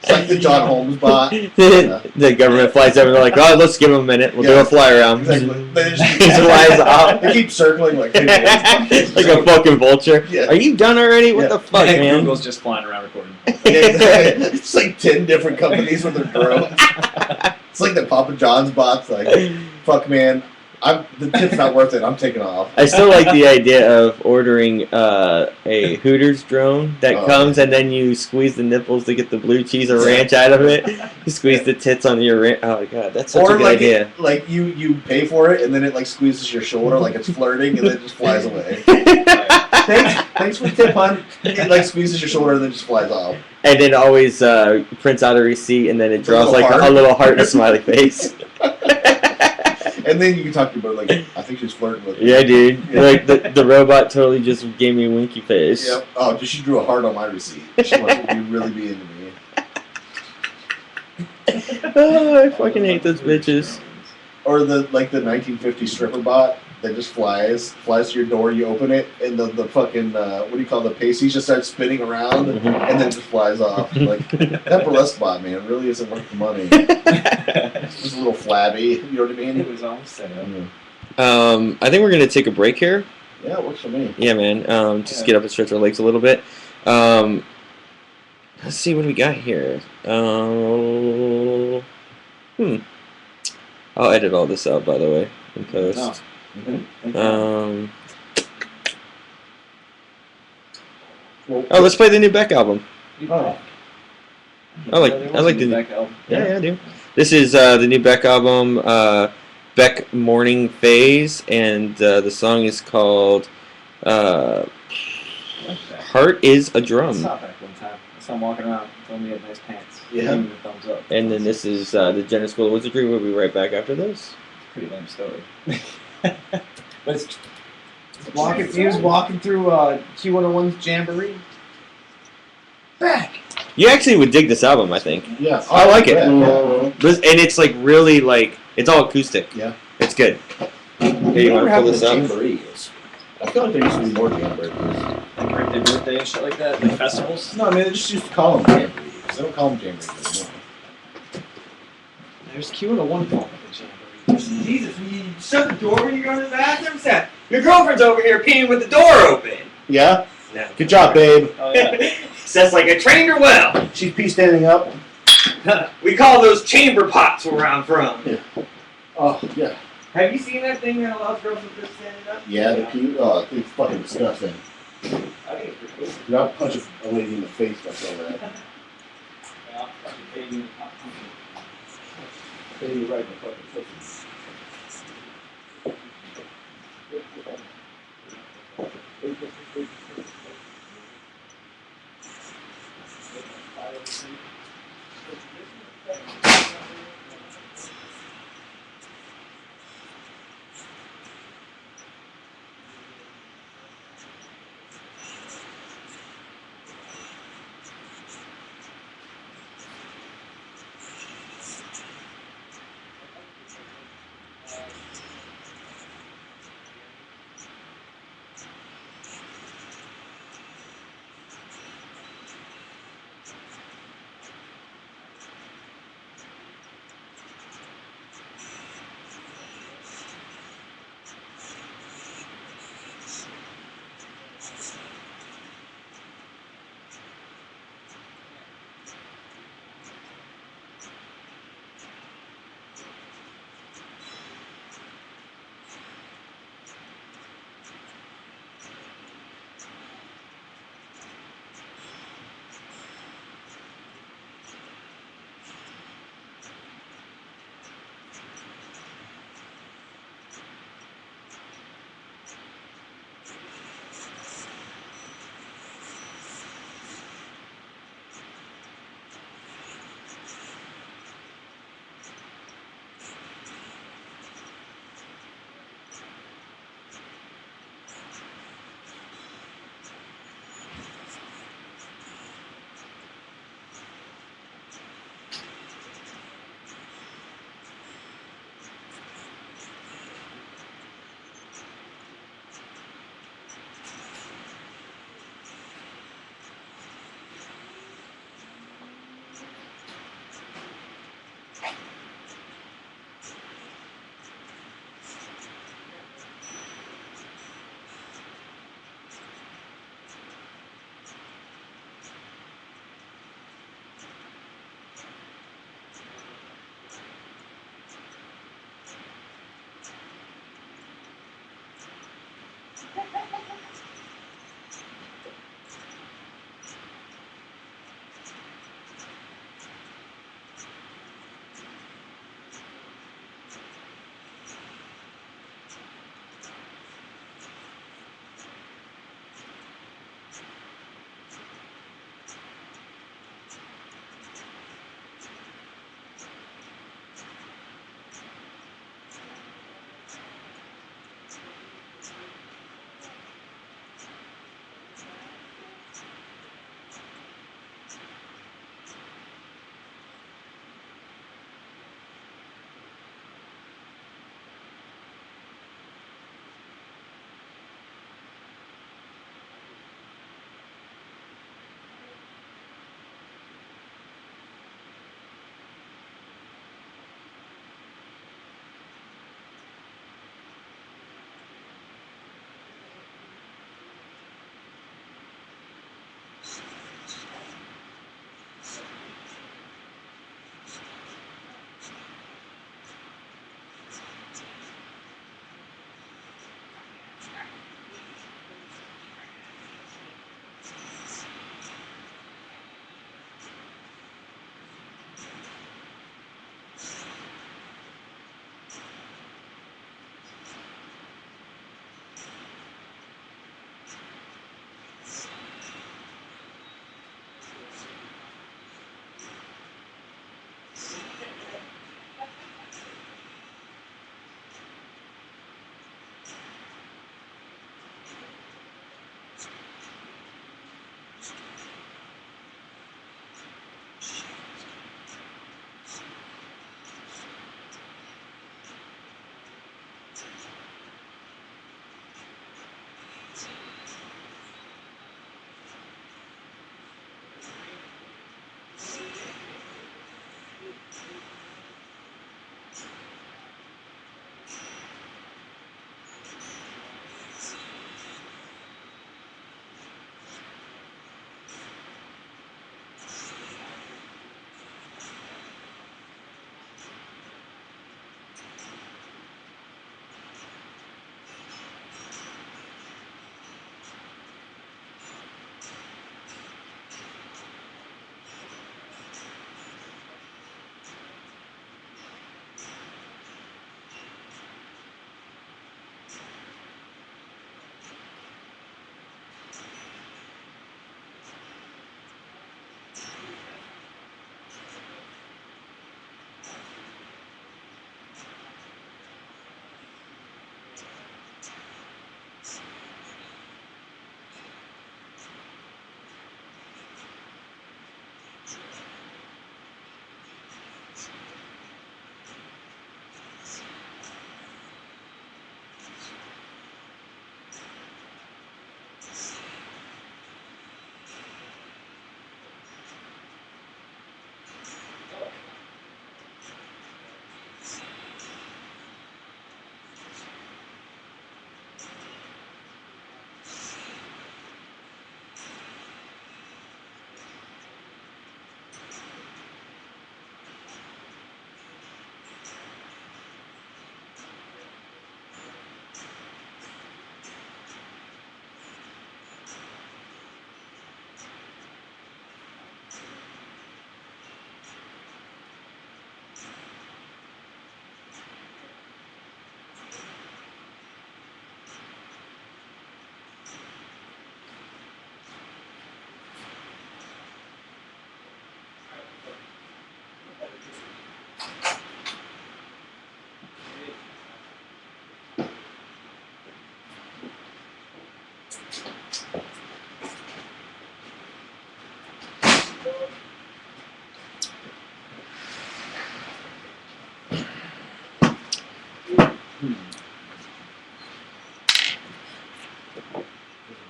It's like the John Holmes bot. The government flies over and they're like, oh, let's give him a minute. We'll do a fly around. Exactly. They just He flies off. They keep circling like, hey, man, Like a fucking vulture. Yeah. Are you done already? What Yeah. the fuck, And man? Google's just flying around recording. It's like 10 different companies with their drones. It's like the Papa John's bots. Like, fuck, man, the tip's not worth it. I'm taking off. I still like the idea of ordering a Hooters drone that Oh. comes and then you squeeze the nipples to get the blue cheese or ranch out of it. You squeeze the tits on your ranch. Oh, God, that's such a Or good like, idea. like you pay for it and then it like squeezes your shoulder like it's flirting and then it just flies away. Thanks for the tip, hon. It like squeezes your shoulder and then just flies off. And it always prints out a receipt and then it draws little like heart. a little heart and a smiley face. And then you can talk to her like, I think she's flirting with me. Yeah, dude. Yeah. Like the robot totally just gave me a winky face. Yep. Oh, she drew a heart on my receipt. She must really be into me. Oh, I fucking hate those bitches. Or the 1950 stripper bot that just flies to your door, you open it, and the fucking what do you call the pasties just starts spinning around Mhm. and then just flies off. Like that burlesque bot, man, really isn't worth the money. Just a little flabby, you know what I It mean? was all set up. I think we're gonna take a break here. Yeah, it works for me. Yeah, man. Just Yeah. get up and stretch our legs a little bit. Let's see what do we got here. I'll edit all this out, by the way, in post. No. Oh, let's play the new Beck album. Oh. I like the back album. Yeah, I do. This is the new Beck album, Beck Morning Phase, and the song is called Heart is a I Drum. saw Beck one time. I saw him walking around, telling me he had nice pants. Yeah. Giving me a thumbs up. And then this is the Jenner School of Wizardry. We'll be right back after this. Pretty lame story. But it's he was walking through Q101's Jamboree. Back. You actually would dig this album, I think. Yeah. I like it. Yeah. And it's like really like it's all acoustic. Yeah. It's good. Here, you want to pull this up? Jamborees? I feel like there used to be more jamborees. Like birthday and shit like that, like festivals. No, I mean, they just used to call them jamborees. They don't call them jamborees anymore. There's Q101 called the Jamboree. Jesus, you shut the door when you go to the bathroom? Set. Your girlfriend's over here peeing with the door open. Yeah? No. Good job, babe. Oh yeah. Says like I trained her well. She's pee standing up. We call those chamber pots where I'm from. Oh, yeah. Have you seen that thing that allows girls to just standing up? Yeah, the pee. Oh, it's fucking disgusting. I think it's pretty cool. You're not punching a lady in the face by all that. Yeah, fucking baby. Baby right in the fucking face.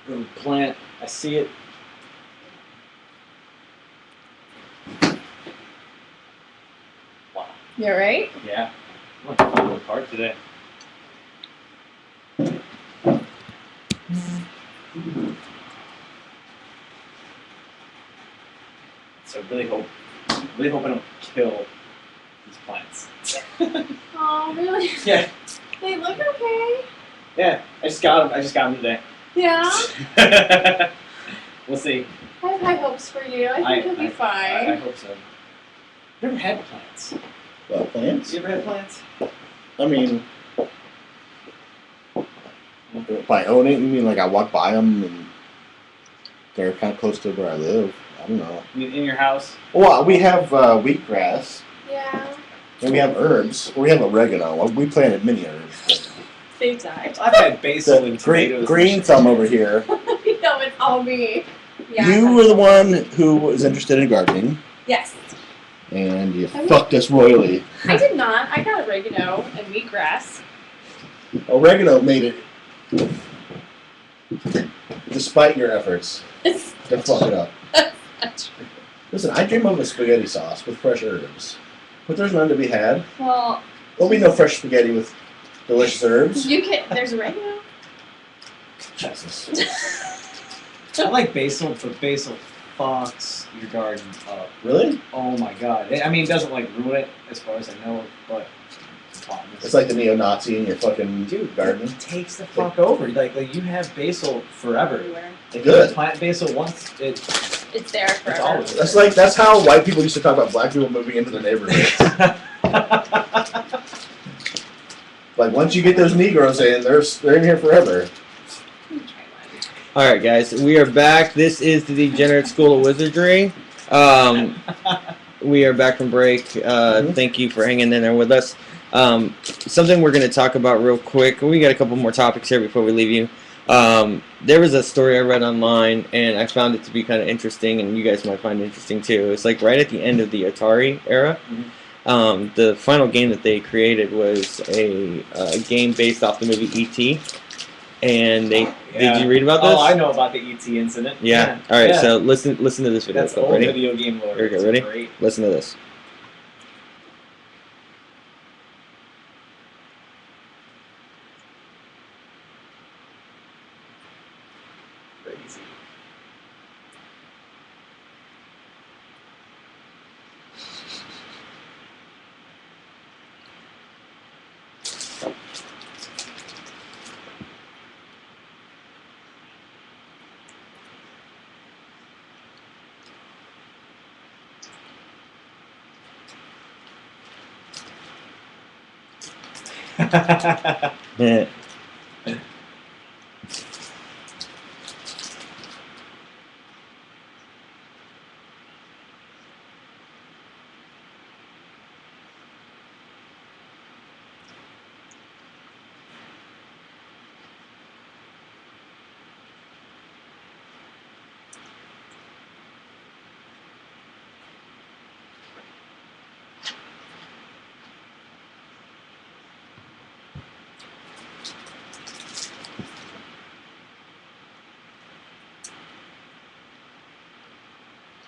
Little plant. I see it. Wow. You alright? Yeah. I'm gonna find a card today. So really hope I don't kill these plants. Oh, really? Yeah. They look okay. Yeah. I just got them today. Yeah. We'll see. I have high hopes for you. I think you'll be I fine. hope so. Never had plants. Well, plants? You ever had plants? I mean, if I own it, you mean like I walk by them and they're kind of close to where I live? I don't know. I mean, in your house? Well, we have wheatgrass Yeah. and we have herbs. We have oregano. We planted many herbs. They died. I've had basil The and tomatoes. green thumb over here. No, it's all me. Yeah. You were the one who was interested in gardening, Yes. and you fucked us royally. I did not. I got oregano and wheatgrass. Oregano made it, despite your efforts, It's to fuck it up. not true. Listen, I dream of a spaghetti sauce with fresh herbs, but there's none to be had. Well, There'll be no fresh spaghetti with delicious herbs. you can. There's oregano. Jesus. I like basil, but basil fucks your garden up. Really? Oh my god. I mean, it doesn't like ruin it as far as I know, but It's like the neo-Nazi in your fucking dude, garden. it takes the fuck over. Like you have basil forever. Everywhere. If Good. you plant basil once, It's there forever. always That's how white people used to talk about black people moving into their neighborhoods. Like once you get those Negroes in, they're in here forever. Let me try one. All right, guys, we are back. This is the Degenerate School of Wizardry. We are back from break. Thank you for hanging in there with us. Something we're going to talk about real quick. We got a couple more topics here before we leave you. There was a story I read online, and I found it to be kind of interesting, and you guys might find it interesting too. It's like right at the end of the Atari era. The final game that they created was a game based off the movie E.T. And they did you read about this? Oh, I know about the ET incident. Yeah. All right. So listen to this video. That's clip. old Ready? video game lore. Here we go. It's Ready? great. Listen to this. Crazy. Yeah.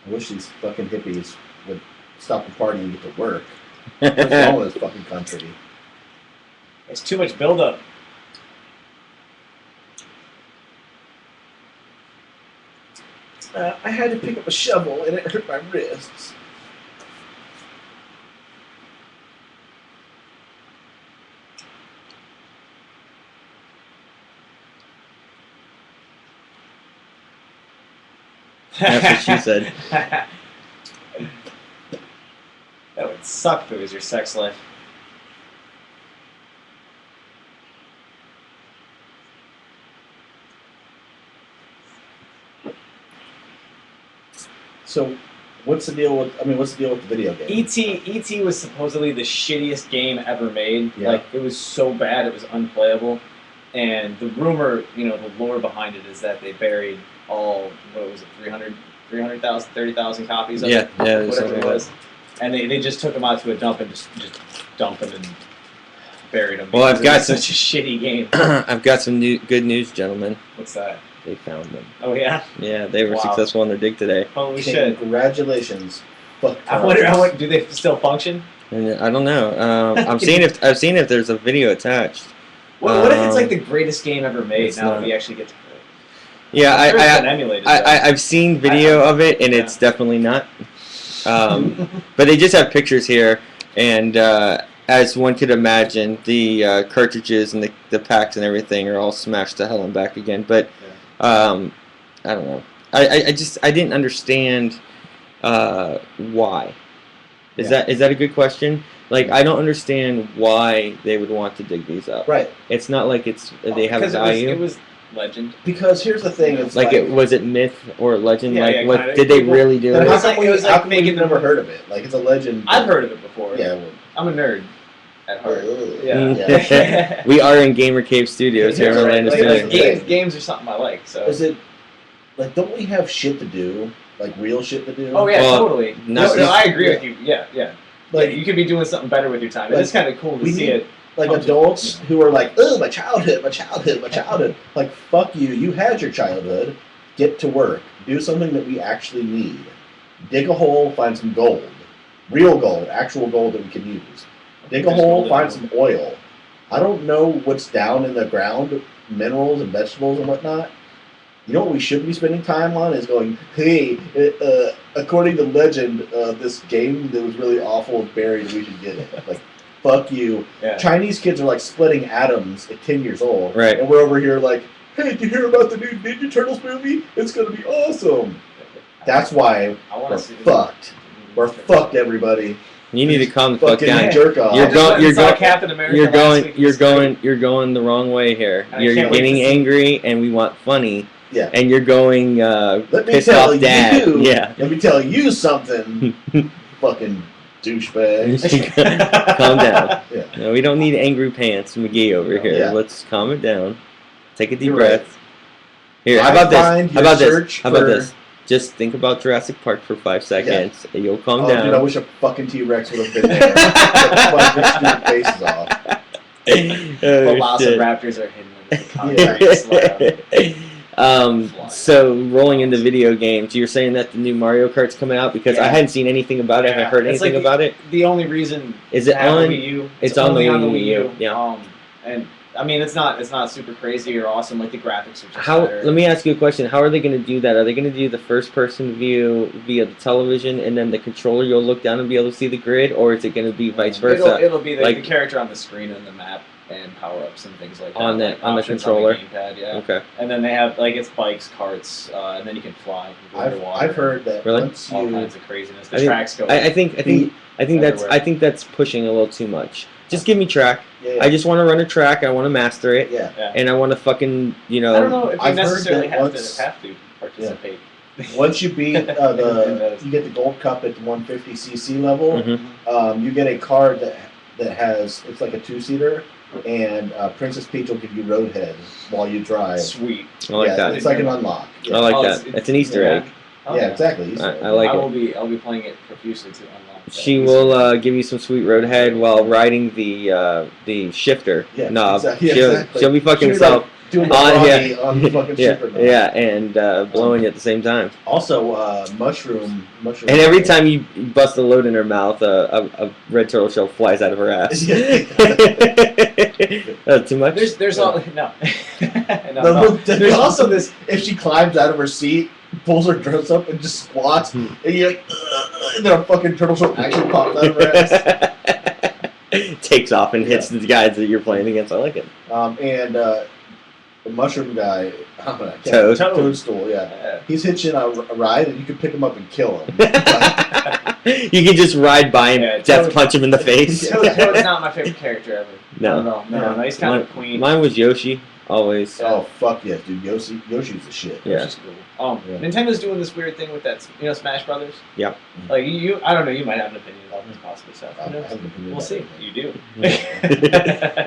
I wish these fucking hippies would stop the party and get to work. What's wrong with this fucking country? There's too much buildup. I had to pick up a shovel and it hurt my wrists. That's what she said. That would suck if it was your sex life. So, what's the deal with the video game? E.T. was supposedly the shittiest game ever made. Yeah. Like, it was so bad it was unplayable. And the rumor, the lore behind it is that they buried all, what was it, 300,000, 30,000 copies of it? Yeah, it was Whatever something it like was. And they just took them out to a dump and just dumped them and buried them. Well, I've got such a shitty game. I've got some good news, gentlemen. What's that? they found them. Oh yeah. Yeah, they were Wow. successful in their dig today. Holy shit. Congratulations. Fuck. I wonder do they still function? And I don't know. I'm seeing if there's a video attached. What if it's like the greatest game ever made? it's Now not. that we actually get to play. Yeah, I'm sure it's been emulated. I've seen video of it, and Yeah. it's definitely not. But they just have pictures here, and as one could imagine, the cartridges and the packs and everything are all smashed to hell and back again. But I don't know. I didn't understand why. Is that a good question? Like, I don't understand why they would want to dig these up. Right. It's not like they have a value. It was legend. Because here's the thing. It's Like, was it myth or legend? Yeah, like, yeah, what kinda. did they really do? Then it? how was like- come it was like how come making we've never them- heard of it? Like, it's a legend. I've heard of it before. Yeah. Well, I'm a nerd at heart. Yeah. Yeah. We are in Gamer Cave Studios here in Yeah, Orlando like, Studios. that's the thing. Games are something I like. So. Is it like, don't we have shit to do? Like real shit to do? Oh yeah, Well, totally. not- No, I agree yeah. with you. Yeah, yeah. Like Like you could be doing something better with your time. like, It's kind of cool to we see need- it. like Come to adults fruition. who are like, oh, my childhood. Like, fuck you. You had your childhood. Get to work. Do something that we actually need. Dig a hole, find some gold. Real gold, actual gold that we can use. Dig a There's hole, gold in find it. some oil. I don't know what's down in the ground, minerals and vegetables and whatnot. You know what we should be spending time on is going, hey, according to legend, this game that was really awful is buried. We should get it. Like, fuck you. Yeah. Chinese kids are like splitting atoms at 10 years old. Right. And we're over here like, hey, did you hear about the new Ninja Turtles movie? It's going to be awesome. That's why I want we're to see. fucked. We're fucked, everybody. You need to calm the fuck Fucking down. jerk off. You're I just go- went and you're saw go- Captain America You're last going. week. You're It's great. going. You're going the wrong way here. And I You're can't wait to getting see- angry, and we want funny. Yeah. And you're going Let me pissed tell off dad. you. Yeah. Let me tell you something, fucking douchebag. Calm down. Yeah. No, we don't need angry pants McGee over here. Yeah. Let's calm it down. Take a deep You're breath. right. Here, how I about find this? How your about this? search How about for- this? Just think about Jurassic Park for 5 seconds, and you'll calm Oh, down. dude, I wish a fucking T-Rex would have been there. Like, their stupid faces off. Oh, shit. Velociraptors are hidden in the concrete slab. So rolling into video games, you're saying that the new Mario Kart's coming out because I Yeah. hadn't seen anything about it. I Yeah, haven't heard it's anything like about it. The only reason Is it to have on? the Wii U, it's on only the on the Wii Wii U, U. yeah. And I mean, it's not super crazy or awesome. Like the graphics are just How? better. Let me ask you a question. How are they going to do that? Are they going to do the first-person view via the television, and then the controller you'll look down and be able to see the grid, or is it going to be vice versa? It'll be the Like- the character on the screen and the map and power ups and things like that. On the- like on the options controller? gamepad, yeah. Okay. And then they have like it's bikes, carts, and then you can fly. You can go underwater. I've heard that Really? once all you kinds of craziness. The I think- tracks go. I think Everywhere. that's pushing a little too much. Just give me track. yeah, I just want to run a track. I want to master it, yeah. yeah. and I want to fucking I don't know if you I've heard necessarily that have once- to participate. Once you beat you get the gold cup at the 150cc level, Mhm. you get a card that has it's like a 2-seater, and Princess Peach will give you roadhead while you drive. Sweet. I like yeah, that. It's like an unlock. Yeah, I like Oh, that. it's- It's an Easter yeah. egg. Oh, yeah, exactly. Easter egg. I like it. I'll be playing it profusely to unlock. that She Easter will egg. give you some sweet roadhead while riding the shifter Yeah, knob. exactly, yeah, she'll, exactly. she'll be fucking She'll be self. doing the yeah. karate on the fucking Yeah, shipper knob. yeah, and blowing you at the same time. Also, mushroom. And every time you bust a load in her mouth, a red turtle shell flies out of her ass. Too much? There's all no. There's also this. If she climbs out of her seat, pulls her dress up, and just squats, and you're like, and then a fucking turtle shell actually pops out of her ass. Takes off and hits the guys that you're playing against. I like it. And the mushroom guy, Toad. Toadstool, yeah. He's hitching a ride, and you can pick him up and kill him. You can just ride by him, Yeah, death Toad- punch him in the face. Toad's not my favorite character ever. No. No. He's kind of a queen. Mine was Yoshi, always. Oh fuck yes, dude! Yoshi's the shit. Yeah. Which is cool. Yeah. Nintendo doing this weird thing with that, Smash Brothers. Yep. Like you, I don't know. You might have an opinion about this, possibly. So I have an opinion we'll about see. it. You do.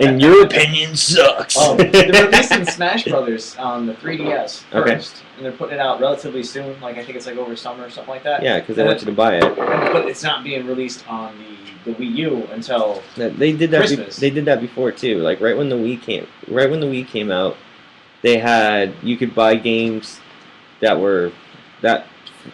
And your opinion sucks. They're releasing Smash Brothers on the 3DS Okay. first, and they're putting it out relatively soon. Like I think it's like over summer or something like that. Yeah, because they want you to buy it. But it's not being released on the Wii U until They did that. Christmas. They did that before too. Like right when the Wii came out, you could buy games that were that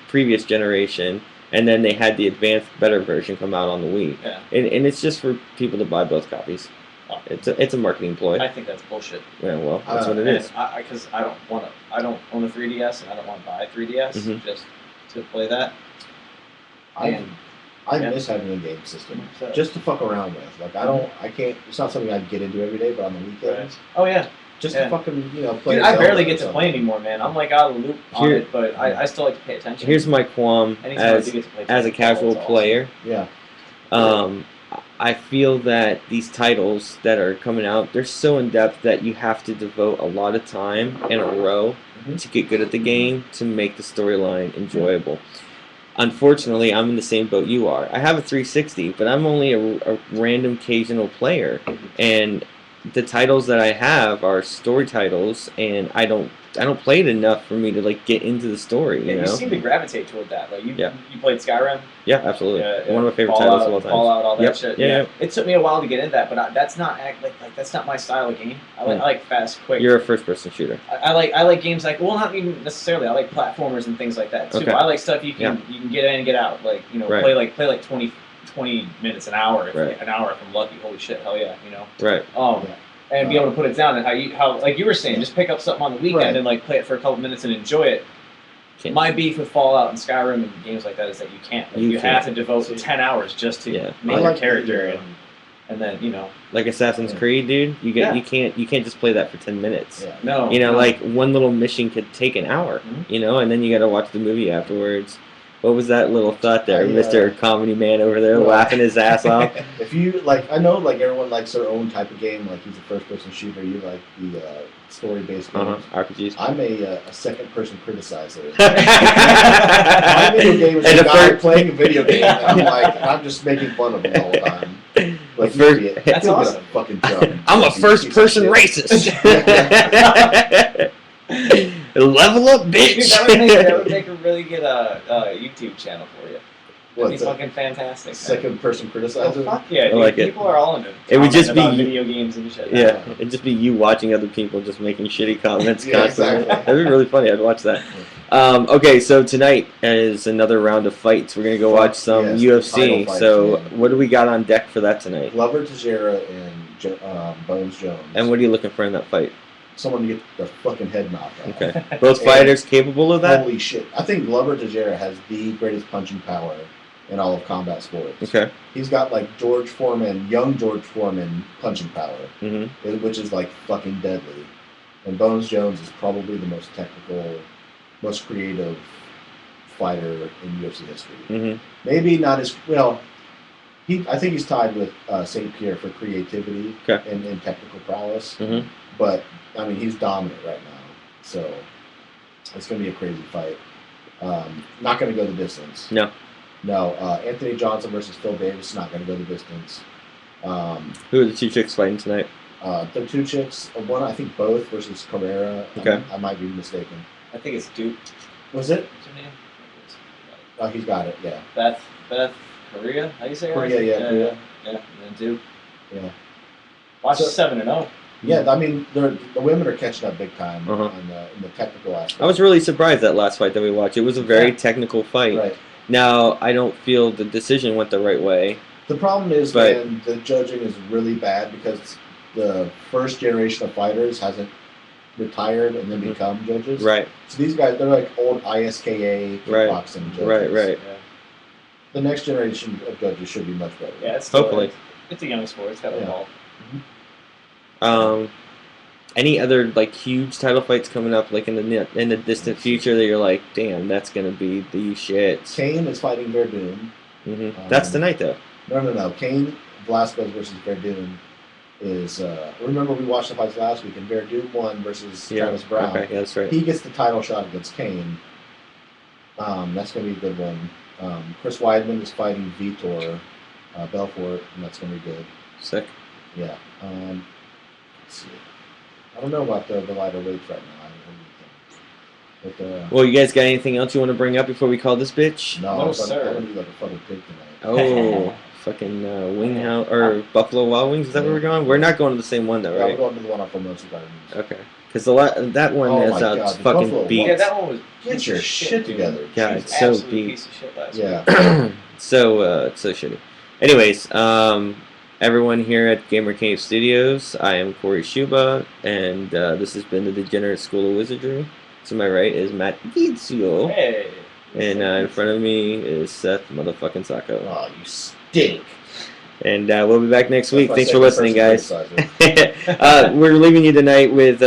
previous generation, and then they had the advanced, better version come out on the Wii. Yeah. And it's just for people to buy both copies. Oh. It's a marketing ploy. I think that's bullshit. Yeah, well, that's what it is. Because I don't own a 3DS and I don't want to buy a 3DS just to play that. I miss having a game system just to fuck around with. Like I can't. It's not something I get into every day, but on the weekends, Oh yeah. just to fucking play. Dude, I Zelda barely or get to something. play anymore, man. I'm like out of the loop on it, but I still like to pay attention. Here's my qualm Anytime I do get to play as a casual it's awesome. player. Yeah. I feel that these titles that are coming out, they're so in depth that you have to devote a lot of time in a row to get good at the game to make the storyline enjoyable. Unfortunately, I'm in the same boat you are. I have a 360, but I'm only a random occasional player, and the titles that I have are story titles, and I don't play it enough for me to like get into the story. You Yeah, know? you seem to gravitate toward that. Like you Yeah. played Skyrim. Yeah, absolutely. Yeah, One of my favorite Fallout, titles of all time. Fallout, all that Yep. shit. Yeah. It took me a while to get into that, but that's not that's not my style of game. I like fast, quick. You're a first-person shooter. I like games like not even necessarily. I like platformers and things like that too. Okay. I like stuff you can get in and get out. Like Right. play like 20 minutes, an hour. Right. An hour if I'm lucky. Holy shit, hell yeah, Right. And be able to put it down, and how like you were saying, just pick up something on the weekend Right. and like play it for a couple minutes and enjoy it. Can't. My beef with Fallout and Skyrim and games like that is that you can't. Like, you have to devote 10 hours just to make I your like character, and then Like Assassin's Creed, dude. You can't just play that for 10 minutes. Yeah. no, Like one little mission could take an hour. Mhm. And then you got to watch the movie afterwards. What was that little thought there, I, Mr. Comedy Man over there, laughing his ass off? If you I know everyone likes their own type of game. Like he's a first-person shooter. You like the story-based games. RPGs. I'm a second-person criticizer. My video game is And a the guy first- playing a video game. And I'm just making fun of him all the time. Like The first- you idiot. That's You'll awesome. get a fucking jump. I'm a You first-person piece of shit. racist. Level up, Dude, bitch. that would make a really good YouTube channel for you. That'd be What's fucking fantastic. man. Second-person Oh, criticizer? fuck yeah, I dude. like it. People are all into It would just comment be about video games and shit. Yeah, it'd just be you watching other people just making shitty comments Yeah, constantly. exactly. That'd be really funny. I'd watch that. Okay, so tonight is another round of fights. We're gonna go watch some Yes, UFC. title fights, So, man. what do we got on deck for that tonight? Glover Teixeira and Bones Jones. And what are you looking for in that fight? Someone to get their fucking head knocked off. Okay, both fighters capable of that. Holy shit. I think Glover Teixeira has the greatest punching power in all of combat sports. Okay. He's got like young George Foreman punching power, Mm-hmm. which is like fucking deadly. And Bones Jones is probably the most technical, most creative fighter in UFC history. Mm-hmm. Maybe not as well. I think he's tied with St. Pierre for creativity Okay. and technical prowess. Mm-hmm. But I mean, he's dominant right now, so it's going to be a crazy fight. Not going to go the distance. No. Anthony Johnson versus Phil Davis is not going to go the distance. Who are the two chicks fighting tonight? The two chicks, one I think both versus Carrera. Okay. I might be mistaken. I think it's Duke. Was it? What's her name? Oh, he's got it. Yeah. Beth Korea? How do you say her Korea, name? yeah, Korea. Yeah. And then Duke. Yeah. Watch So- 7-0. Yeah. I mean, the women are catching up big time Uh-huh. in the technical aspect. I was really surprised that last fight that we watched. It was a very Yeah. technical fight. right. Now, I don't feel the decision went the right way. The problem is, But- man, the judging is really bad because the first generation of fighters hasn't retired and then become judges. Right, So these guys, they're like old ISKA Right. kickboxing judges. right. Yeah. The next generation of judges should be much better. Yeah, it's still, Hopefully. It's a young sport. It's got to Yeah. evolve. Any other like huge title fights coming up like in the distant future that you're like, damn, that's gonna be the shit. Kane is fighting Verdun. That's tonight though. No. Kane Velasquez versus Verdun is. Remember we watched the fights last week, and Verdun won versus Travis Brown. Okay, yeah, that's right. He gets the title shot against Kane. That's going to be a good one. Chris Weidman is fighting Vitor Belfort, and that's going to be good. Sick. Yeah. Let's see. I don't know about the lighter weights right now. But, Well, you guys got anything else you want to bring up before we call this bitch? no, No, I'm sir. going to be like a fucking pig tonight. Oh, fucking Wing House or Buffalo Wild Wings. Is that where we're going? We're not going to the same one though, Yeah, we're right? going to the one up on Formosa Gardens. Okay. Because that one Oh is my God, the fucking Buffalo beat. Yeah, that one was. Get piece your of shit dude. together. Yeah, It was it's so absolute beat. piece of shit last week. Yeah. So shitty. Anyways, everyone here at Gamer Cave Studios, I am Corey Shuba, and this has been the Degenerate School of Wizardry. To my right is Matt DSoW, Hey. and in front of me is Seth motherfucking Sacco. Oh, you stink. And we'll be back next week. That's my Thanks for second listening, person guys. criticizing. We're leaving you tonight with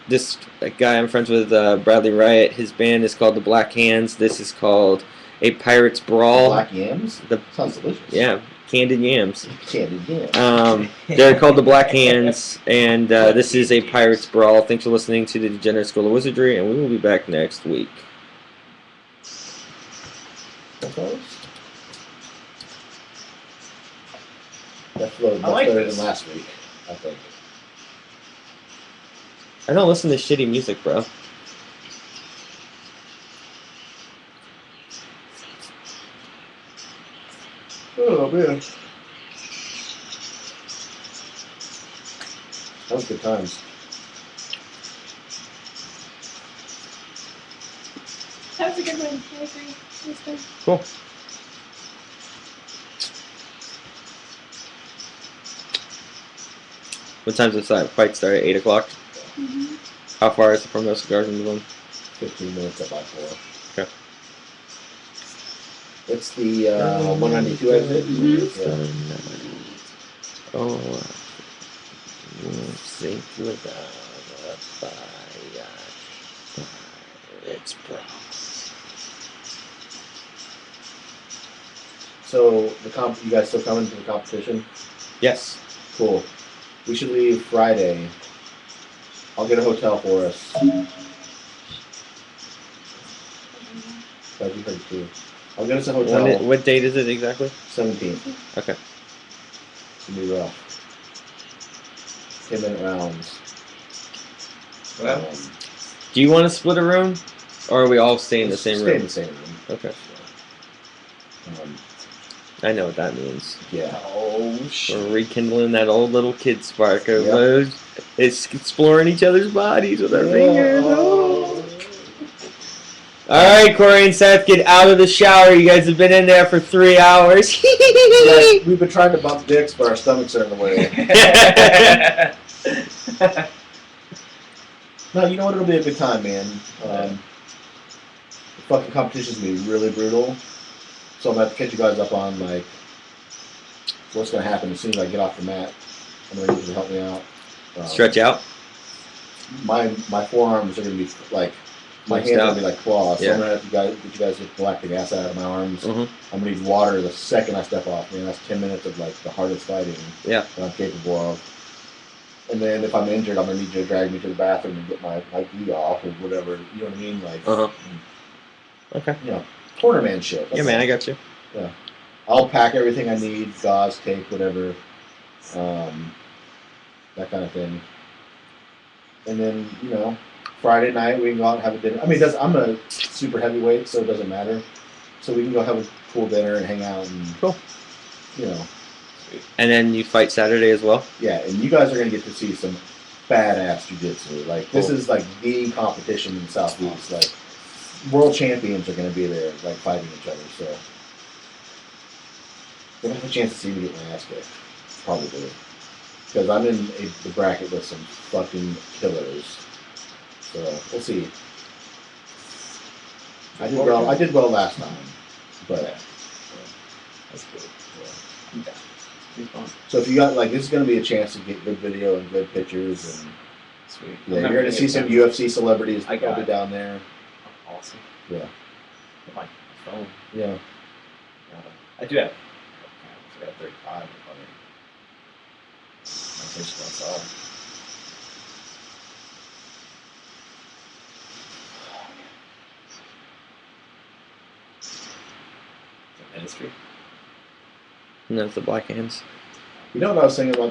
this guy I'm friends with, Bradley Riot. His band is called the Black Hands. This is called A Pirate's Brawl. Black yams? Sounds delicious. Yeah, candied yams. Candied yams. They're called the Black Hands, and this is A Pirate's Brawl. Thanks for listening to the Degenerate School of Wizardry, and we will be back next week. That flowed much like better this. than last week, I think. I don't listen to shitty music, bro. Oh, man. That was good times. That was a good one. I agree. It was good. Cool. What time does that fight start? At 8 o'clock? Mm-hmm. How far is it from Formosa Gardens one? 15 minutes up by 4. Okay. It's the 192 exit. Mhm. Oh, sink without a fire. It's brown. So you guys still coming to the competition? Yes. Cool. We should leave Friday. I'll get a hotel for us. That'd be pretty cool. I'll get us a hotel. What date is it exactly? 17th. Okay. It's gonna be rough. 10-minute rounds. Well, Do you want to split a room, or are we all staying in the same Stay in room? the same room. Okay. Um, I know what that means. yeah. oh shit. We're rekindling that old little kid spark of Yep. those. It's exploring each other's bodies with our fingers. Oh. All right, Corey and Seth, get out of the shower. You guys have been in there for 3 hours. Yeah, we've been trying to bump dicks, but our stomachs are in the way. No, you know what? It'll be a good time, man. The fucking competition's gonna be really brutal. So I'm gonna have to catch you guys up on like what's gonna happen as soon as I get off the mat. I'm gonna need you to help me out. Stretch out. My forearms are gonna be like my Flexed hands are out. gonna be like claws. So Yeah. I'm gonna have to get you guys to get lactic acid out of my arms. Mhm. I'm gonna need water the second I step off. Man, that's 10 minutes of like the hardest fighting Yeah. that I'm capable of. And then if I'm injured, I'm gonna need you to drag me to the bathroom and get my gi off or whatever. You know what I mean? Like, Okay. you know, corner man shit. Yeah, man, I got you. I'll pack everything I need, gauze, tape, whatever, that kind of thing. And then, you know, Friday night we can go out and have a dinner. I mean, I'm a super heavyweight, so it doesn't matter. So we can go have a cool dinner and hang out and, Cool. you know, And then you fight Saturday as well? yeah. And you guys are gonna get to see some badass jujitsu. Like this Cool. is like the competition in the Southeast. Like world champions are gonna be there, like fighting each other. So you're gonna have a chance to see me get my ass kicked, probably, because I'm in the bracket with some fucking killers. So we'll see. I did well last time, but That's good. Yeah. Be fun. so if you got like this is gonna be a chance to get good video and good pictures and. Sweet. Yeah, you're gonna see some UFC celebrities I got probably it. down there. Awesome. Yeah. My phone. Yeah. I do have. I got 35. That's just outside. Ministry. And that's the Black Hands. You know what I was thinking about